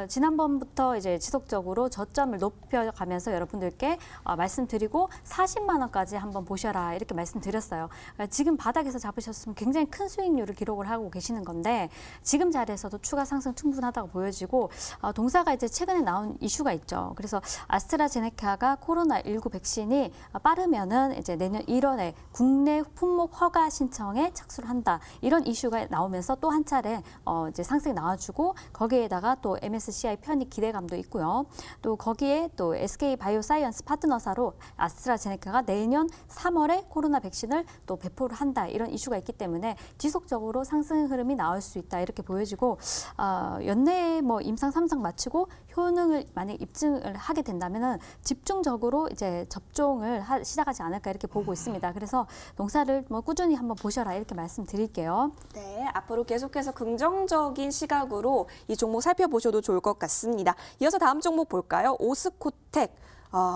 Speaker 3: 지난번부터 이제 지속적으로 저점을 높여가면서 여러분들께 말씀드리고 40만 원까지 한번 보셔라 이렇게 말씀드렸어요. 지금 바닥에서 잡으셨으면 굉장히 큰 수익률을 기록을 하고 계시는 건데 지금 자리에서도 추가 상승 충분하다고 보여지고 동사가 이제 최근에 나온 이슈가 있죠. 그래서 아스트라제네카가 코로나19 백신이 빠르면은 이제 내년 1월에 국내 품목 허가 신청에 착수를 한다. 이런 이슈가 나오면서 또 한 차례 이제 상승이 나와주고 거기에다가 또 MSCI 편입 기대감도 있고요. 또 거기에 또 SK 바이오사이언스 파트너사로 아스트라제네카가 내년 3월에 코로나 백신을 또 배포를 한다. 이런 이슈가 있기 때문에 지속적으로 상승 흐름이 나올 수 있다. 이렇게 보여지고 연내에 뭐 임상 3상 마치고 효능을 만약 입증을 하게 된다면은 집중적으로 이제 접종을 시작하지 않을까 이렇게 보고 있습니다. 그래서 농사를 뭐 꾸준히 한번 보셔라 이렇게 말씀드릴게요.
Speaker 1: 네, 앞으로 계속해서 긍정적인 시각으로 이 종목 살펴보셔도 좋을 것 같습니다. 이어서 다음 종목 볼까요? 오스코텍.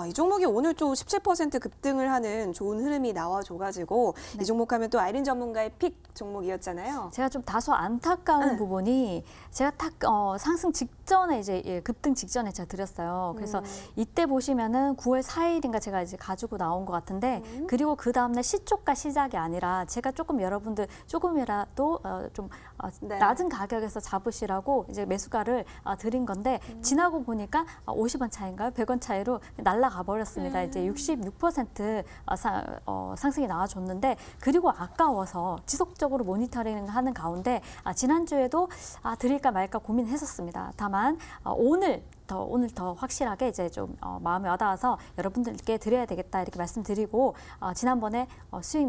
Speaker 1: 이 종목이 오늘 또 17% 급등을 하는 좋은 흐름이 나와줘가지고 이 종목 하면 또 아이린 전문가의 픽 종목이었잖아요.
Speaker 3: 제가 좀 다소 안타까운 부분이 제가 딱 상승 직전에 이제 급등 직전에 제가 드렸어요. 그래서 이때 보시면은 9월 4일인가 제가 이제 가지고 나온 것 같은데 그리고 그 다음날 시초가 시작이 아니라 제가 조금 여러분들 조금이라도 좀
Speaker 1: 네.
Speaker 3: 낮은 가격에서 잡으시라고 이제 매수가를 드린 건데 지나고 보니까 50원 차인가요? 100원 차이로 날아가 버렸습니다. 이제 66% 상승이 나와줬는데 그리고 아까워서 지속적으로 모니터링 하는 가운데 지난주에도 드릴까 말까 고민했었습니다. 다만 오늘 더 확실하게 이제 좀 마음에 와닿아서 여러분들께 드려야 되겠다 이렇게 말씀드리고 지난번에 수익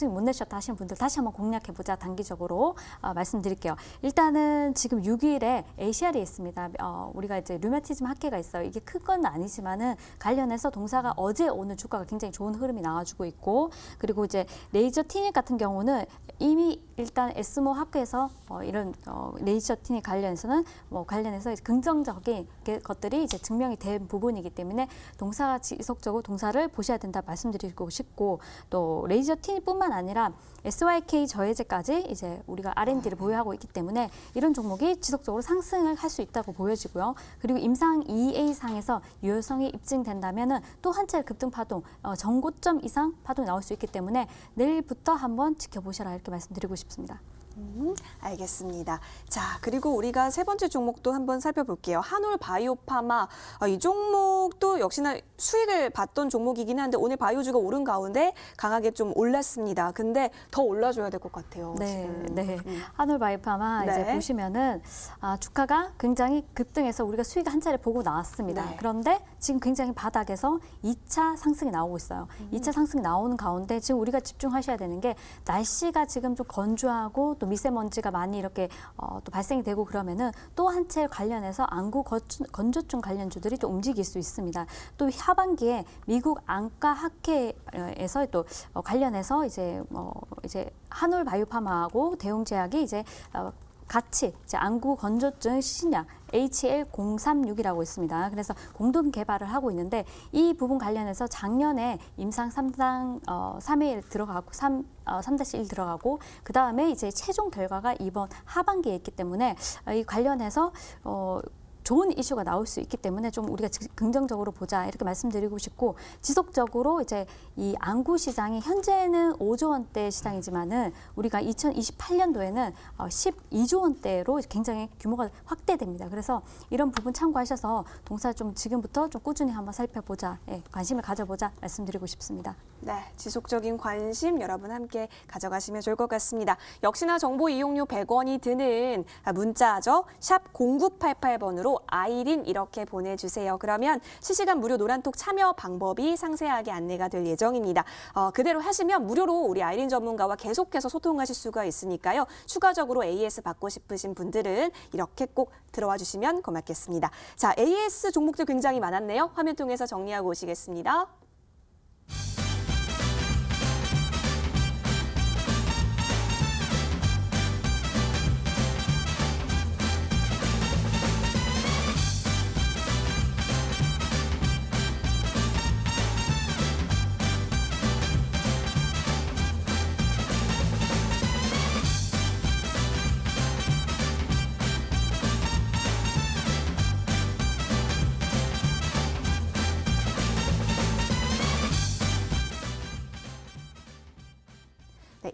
Speaker 3: 못 내셨다 하시는 분들 다시 한번 공략해보자 단기적으로 말씀드릴게요. 일단은 지금 6일에 ACR이 있습니다. 우리가 이제 류마티즘 학회가 있어요. 이게 큰 건 아니지만은 관련해서 동사가 어제 오늘 주가가 굉장히 좋은 흐름이 나와주고 있고 그리고 이제 레이저 티닉 같은 경우는 이미 일단 에스모 학회에서 이런 레이저 티닉 관련해서는 관련해서 긍정적인 것들이 이제 증명이 된 부분이기 때문에 동사가 지속적으로 동사를 보셔야 된다 말씀드리고 싶고 또 레이저 티닉뿐만 아니라 SYK 저해제까지 이제 우리가 R&D를 보유하고 있기 때문에 이런 종목이 지속적으로 상승을 할 수 있다고 보여지고요. 그리고 임상 2A상에서 유효성이 입증된다면은 또 한 차례 급등 파동, 전고점 이상 파동이 나올 수 있기 때문에 내일부터 한번 지켜보셔라 이렇게 말씀드리고 싶습니다.
Speaker 1: 알겠습니다. 자, 그리고 우리가 세 번째 종목도 한번 살펴볼게요. 한올 바이오파마. 이 종목도 역시나 수익을 봤던 종목이긴 한데 오늘 바이오주가 오른 가운데 강하게 좀 올랐습니다. 근데 더 올라줘야 될 것 같아요.
Speaker 3: 네,
Speaker 1: 지금.
Speaker 3: 네. 한올 바이오파마 이제
Speaker 1: 네.
Speaker 3: 보시면은 주가가 굉장히 급등해서 우리가 수익 한 차례 보고 나왔습니다.
Speaker 1: 네.
Speaker 3: 그런데 지금 굉장히 바닥에서 2차 상승이 나오고 있어요. 2차 상승이 나오는 가운데 지금 우리가 집중하셔야 되는 게 날씨가 지금 좀 건조하고 또 미세먼지가 많이 이렇게 또 발생이 되고 그러면은 또 한 채 관련해서 안구 건조증 관련주들이 또 움직일 수 있습니다. 또 하반기에 미국 안과 학회에서 또 관련해서 이제 한올 바이오파마하고 대웅제약이 이제 같이 이제 안구 건조증 신약 HL036이라고 있습니다. 그래서 공동 개발을 하고 있는데 이 부분 관련해서 작년에 임상 3일 들어가고 3-1 들어가고 그 다음에 이제 최종 결과가 이번 하반기에 있기 때문에 이 관련해서 좋은 이슈가 나올 수 있기 때문에 좀 우리가 긍정적으로 보자 이렇게 말씀드리고 싶고 지속적으로 이제 이 안구 시장이 현재는 5조 원대 시장이지만은 우리가 2028년도에는 12조 원대로 굉장히 규모가 확대됩니다. 그래서 이런 부분 참고하셔서 동사 좀 지금부터 좀 꾸준히 한번 살펴보자, 관심을 가져보자 말씀드리고 싶습니다.
Speaker 1: 네, 지속적인 관심 여러분 함께 가져가시면 좋을 것 같습니다. 역시나 정보 이용료 100원이 드는 문자죠. 샵 0988번으로 아이린 이렇게 보내주세요. 그러면 실시간 무료 노란톡 참여 방법이 상세하게 안내가 될 예정입니다. 그대로 하시면 무료로 우리 아이린 전문가와 계속해서 소통하실 수가 있으니까요. 추가적으로 AS 받고 싶으신 분들은 이렇게 꼭 들어와 주시면 고맙겠습니다. 자, AS 종목들 굉장히 많았네요. 화면 통해서 정리하고 오시겠습니다.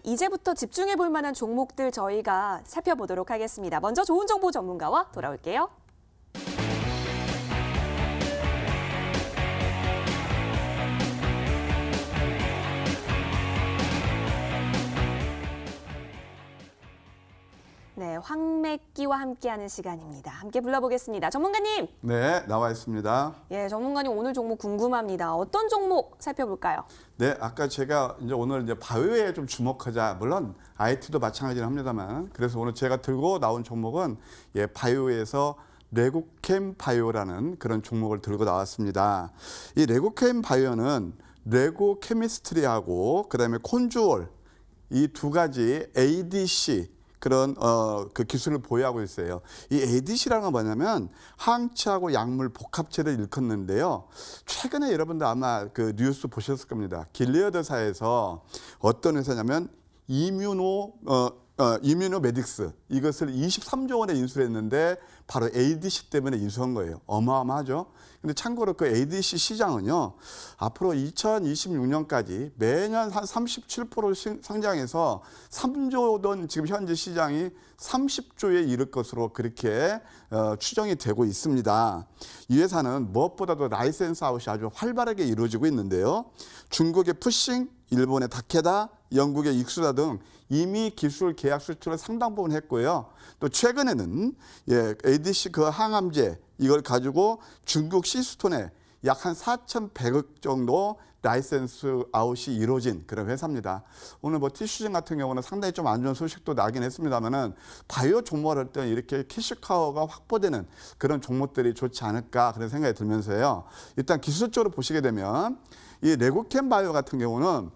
Speaker 1: 이제부터 집중해 볼 만한 종목들 저희가 살펴보도록 하겠습니다. 먼저 좋은 정보 전문가와 돌아올게요. 네, 황맥기와 함께하는 시간입니다. 함께 불러보겠습니다. 전문가님.
Speaker 2: 네, 나와 있습니다.
Speaker 1: 예, 전문가님 오늘 종목 궁금합니다. 어떤 종목 살펴볼까요?
Speaker 2: 네, 아까 제가 이제 오늘 이제 바이오에 좀 주목하자. 물론 IT도 마찬가지긴 합니다만, 그래서 오늘 제가 들고 나온 종목은 바이오에서 레고캠 바이오라는 그런 종목을 들고 나왔습니다. 이 레고캠 바이오는 레고 케미스트리하고 그다음에 콘주올 이 두 가지 ADC 그런 그 기술을 보유하고 있어요. 이 ADC라는 건 뭐냐면 항체하고 약물 복합체를 일컫는데요. 최근에 여러분들 아마 그 뉴스 보셨을 겁니다. 길리어드사에서 어떤 회사냐면 이뮤노메딕스 이것을 23조 원에 인수했는데 바로 ADC 때문에 인수한 거예요. 어마어마하죠. 근데 참고로 그 ADC 시장은요, 앞으로 2026년까지 매년 한 37% 성장해서 3조 원 지금 현재 시장이 30조에 이를 것으로 그렇게 추정이 되고 있습니다. 이 회사는 무엇보다도 라이센스 아웃이 아주 활발하게 이루어지고 있는데요. 중국의 푸싱, 일본의 다케다, 영국의 익수다 등 이미 기술 계약 수출을 상당 부분 했고요. 또 최근에는 ADC 그 항암제 이걸 가지고 중국 시스톤에 약 한 4,100억 정도 라이센스 아웃이 이루어진 그런 회사입니다. 오늘 뭐 티슈진 같은 경우는 상당히 좀 안 좋은 소식도 나긴 했습니다만은 바이오 종목을 할 때 이렇게 캐시카우가 확보되는 그런 종목들이 좋지 않을까 그런 생각이 들면서요. 일단 기술적으로 보시게 되면 이 레고캠 바이오 같은 경우는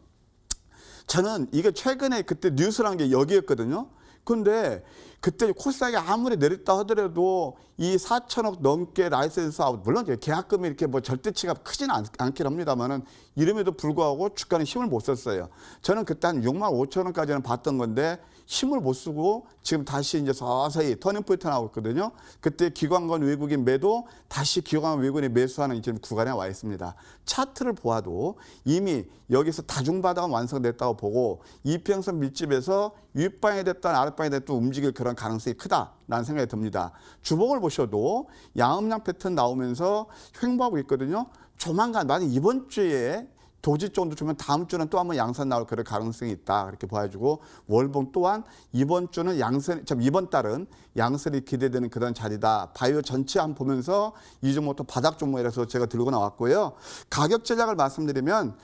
Speaker 2: 저는 이게 최근에 그때 뉴스란 게 여기였거든요. 근데 그때 코스닥이 아무리 내렸다 하더라도 이 4천억 넘게 라이센스 아웃, 물론 계약금이 이렇게 뭐 절대치가 크지는 않긴 합니다만은 이름에도 불구하고 주가는 힘을 못 썼어요. 저는 그때 한 6만 5천 원까지는 봤던 건데 힘을 못 쓰고 지금 다시 이제 서서히 터닝포인트 나오고 있거든요. 그때 기관권 외국인 매도, 다시 기관권 외국인이 매수하는 지금 구간에 와 있습니다. 차트를 보아도 이미 여기서 다중바닥은 완성됐다고 보고 이평선 밑집에서 윗방에 됐든 아랫방에 됐든 움직일 그런 가능성이 크다라는 생각이 듭니다. 주봉을 보셔도 양음양 패턴 나오면서 횡보하고 있거든요. 조만간 만약 이번 주에 도지 정도 주면 다음 주는 또 한번 양선 나올 그럴 가능성이 있다. 그렇게 보여주고 월봉 또한 이번 주는 양선, 이번 달은 양선이 기대되는 그런 자리다. 바이오 전체 한번 보면서 이 종목도 바닥 종목이라서 제가 들고 나왔고요. 가격 제작을 말씀드리면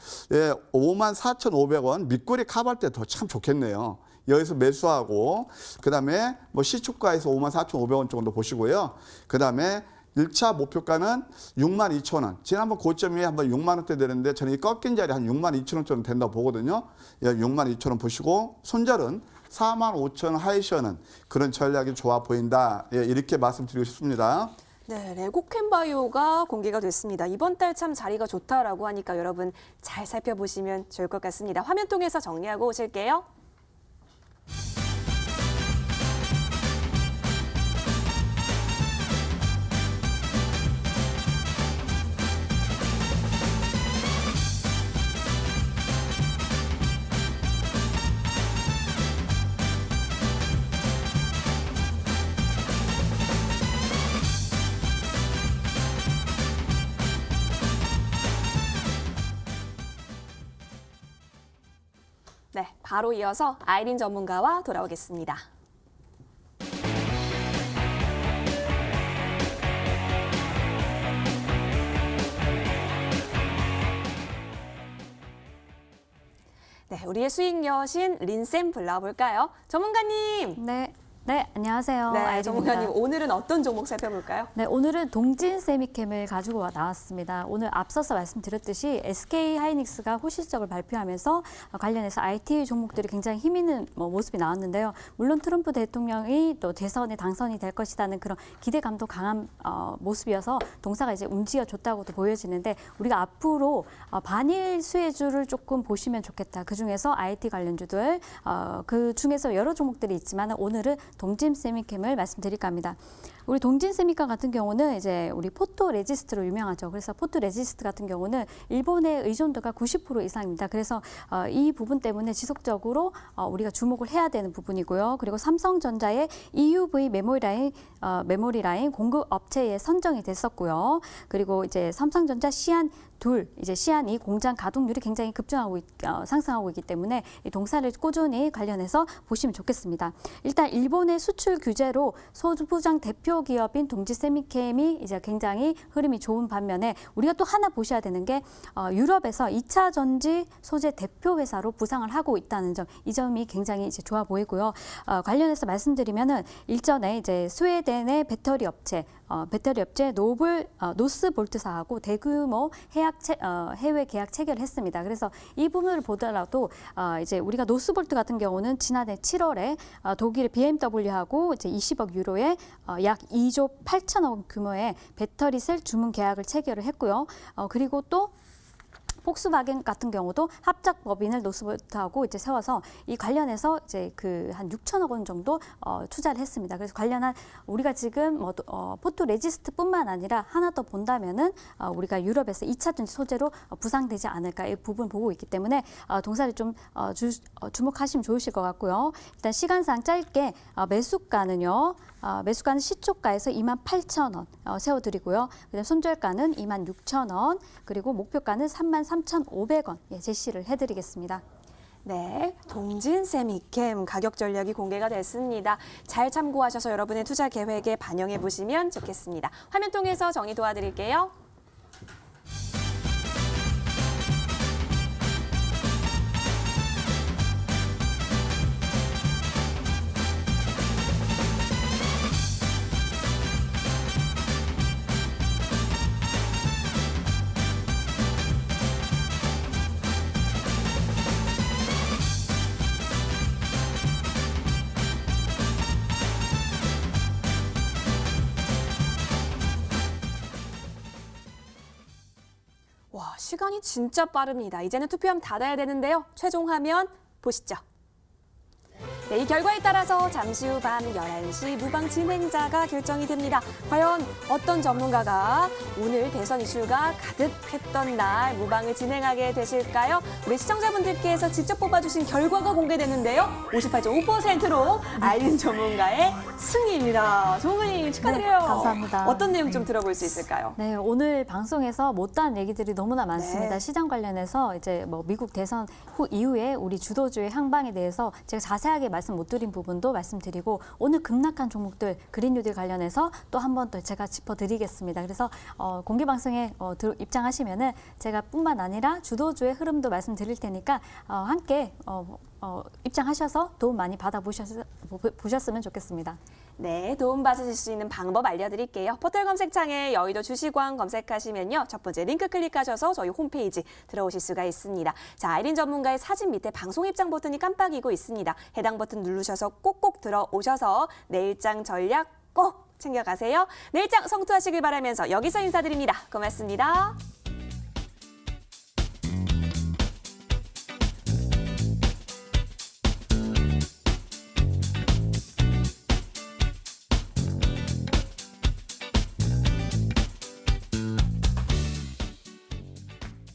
Speaker 2: 54,500원 밑꼬리 커버할 때 더 참 좋겠네요. 여기서 매수하고 그다음에 뭐 시초가에서 54,500원 정도 보시고요. 그다음에 1차 목표가는 62,000원. 지난번 고점이 한번 6만 원대 되는데 저는 이 꺾인 자리 한 62,000원 정도 된다고 보거든요. 62,000원 보시고 손절은 45,000원 하이셔는 그런 전략이 좋아 보인다. 이렇게 말씀드리고 싶습니다.
Speaker 1: 네, 레고캠 바이오가 공개가 됐습니다. 이번 달 참 자리가 좋다라고 하니까 여러분 잘 살펴보시면 좋을 것 같습니다. 화면 통해서 정리하고 오실게요. 네, 바로 이어서 아이린 전문가와 돌아오겠습니다. 네, 우리의 수익 여신 린쌤 불러볼까요? 전문가님.
Speaker 3: 네, 안녕하세요.
Speaker 1: 네,
Speaker 3: 아이린입니다.
Speaker 1: 전문가님 오늘은 어떤 종목 살펴볼까요?
Speaker 3: 네, 오늘은 동진 세미캠을 가지고 나왔습니다. 오늘 앞서서 말씀드렸듯이 SK 하이닉스가 호실적을 발표하면서 관련해서 IT 종목들이 굉장히 힘 있는 모습이 나왔는데요. 물론 트럼프 대통령이 또 대선에 당선이 될 것이라는 그런 기대감도 강한 모습이어서 동사가 이제 움직여줬다고도 보여지는데 우리가 앞으로 반일 수혜주를 조금 보시면 좋겠다. 그 중에서 IT 관련주들, 그 중에서 여러 종목들이 있지만 오늘은 동진 세미캠을 말씀드릴까 합니다. 우리 동진세미카 같은 경우는 이제 우리 포토 레지스트로 유명하죠. 그래서 포토 레지스트 같은 경우는 일본의 의존도가 90% 이상입니다. 그래서 이 부분 때문에 지속적으로 우리가 주목을 해야 되는 부분이고요. 그리고 삼성전자의 EUV 메모리 라인 공급 업체에 선정이 됐었고요. 그리고 이제 삼성전자 이제 시안2 공장 가동률이 굉장히 상승하고 있기 때문에 이 동사를 꾸준히 관련해서 보시면 좋겠습니다. 일단 일본의 수출 규제로 소부장 대표 기업인 동지세미캠이 이제 굉장히 흐름이 좋은 반면에 우리가 또 하나 보셔야 되는 게 유럽에서 2차 전지 소재 대표 회사로 부상을 하고 있다는 점, 이 점이 굉장히 이제 좋아 보이고요. 관련해서 말씀드리면은 일전에 이제 스웨덴의 배터리 업체 노스볼트사하고 대규모 해외 계약 체결을 했습니다. 그래서 이 부분을 보더라도 이제 우리가 노스볼트 같은 경우는 지난해 7월에 독일의 BMW하고 이제 20억 유로의 약 2조 8천억 규모의 배터리 셀 주문 계약을 체결을 했고요. 그리고 또 폭스바겐 같은 경우도 합작 법인을 노스볼트하고 이제 세워서 이 관련해서 이제 그 한 6천억 원 정도 투자를 했습니다. 그래서 관련한 우리가 지금 포토 레지스트뿐만 아니라 하나 더 본다면은 우리가 유럽에서 2차 전지 소재로 부상되지 않을까 이 부분 보고 있기 때문에 동사를 좀 주목하시면 좋으실 것 같고요. 일단 시간상 짧게 매수가는요. 매수가는 시초가에서 28,000원 세워드리고요. 그다음 손절가는 26,000원, 그리고 목표가는 33,500원 제시를 해드리겠습니다.
Speaker 1: 네, 동진세미캠 가격 전략이 공개가 됐습니다. 잘 참고하셔서 여러분의 투자 계획에 반영해 보시면 좋겠습니다. 화면 통해서 정리 도와드릴게요. 와, 시간이 진짜 빠릅니다. 이제는 투표함 닫아야 되는데요. 최종 화면 보시죠. 네, 이 결과에 따라서 잠시 후 밤 11시 무방 진행자가 결정이 됩니다. 과연 어떤 전문가가 오늘 대선 이슈가 가득했던 날 무방을 진행하게 되실까요? 우리 시청자분들께서 직접 뽑아주신 결과가 공개됐는데요. 58.5%로 알린 전문가의 승리입니다. 전문가님 축하드려요.
Speaker 3: 네, 감사합니다.
Speaker 1: 어떤 내용 좀 들어볼 수 있을까요?
Speaker 3: 네, 오늘 방송에서 못다한 얘기들이 너무나 많습니다.
Speaker 1: 네.
Speaker 3: 시장 관련해서 이제 뭐 미국 대선 이후에 우리 주도주의 향방에 대해서 제가 자세하게 말씀 못 드린 부분도 말씀드리고, 오늘 급락한 종목들 그린뉴딜 관련해서 또 한 번 더 제가 짚어드리겠습니다. 그래서 공개 방송에 입장하시면은 제가 뿐만 아니라 주도주의 흐름도 말씀드릴 테니까 함께 입장하셔서 도움 많이 받아보셨으면 좋겠습니다.
Speaker 1: 네, 도움 받으실 수 있는 방법 알려드릴게요. 포털 검색창에 여의도 주식왕 검색하시면요. 첫 번째 링크 클릭하셔서 저희 홈페이지 들어오실 수가 있습니다. 자, 아이린 전문가의 사진 밑에 방송 입장 버튼이 깜빡이고 있습니다. 해당 버튼 누르셔서 꼭꼭 들어오셔서 내일장 전략 꼭 챙겨가세요. 내일장 성투하시길 바라면서 여기서 인사드립니다. 고맙습니다.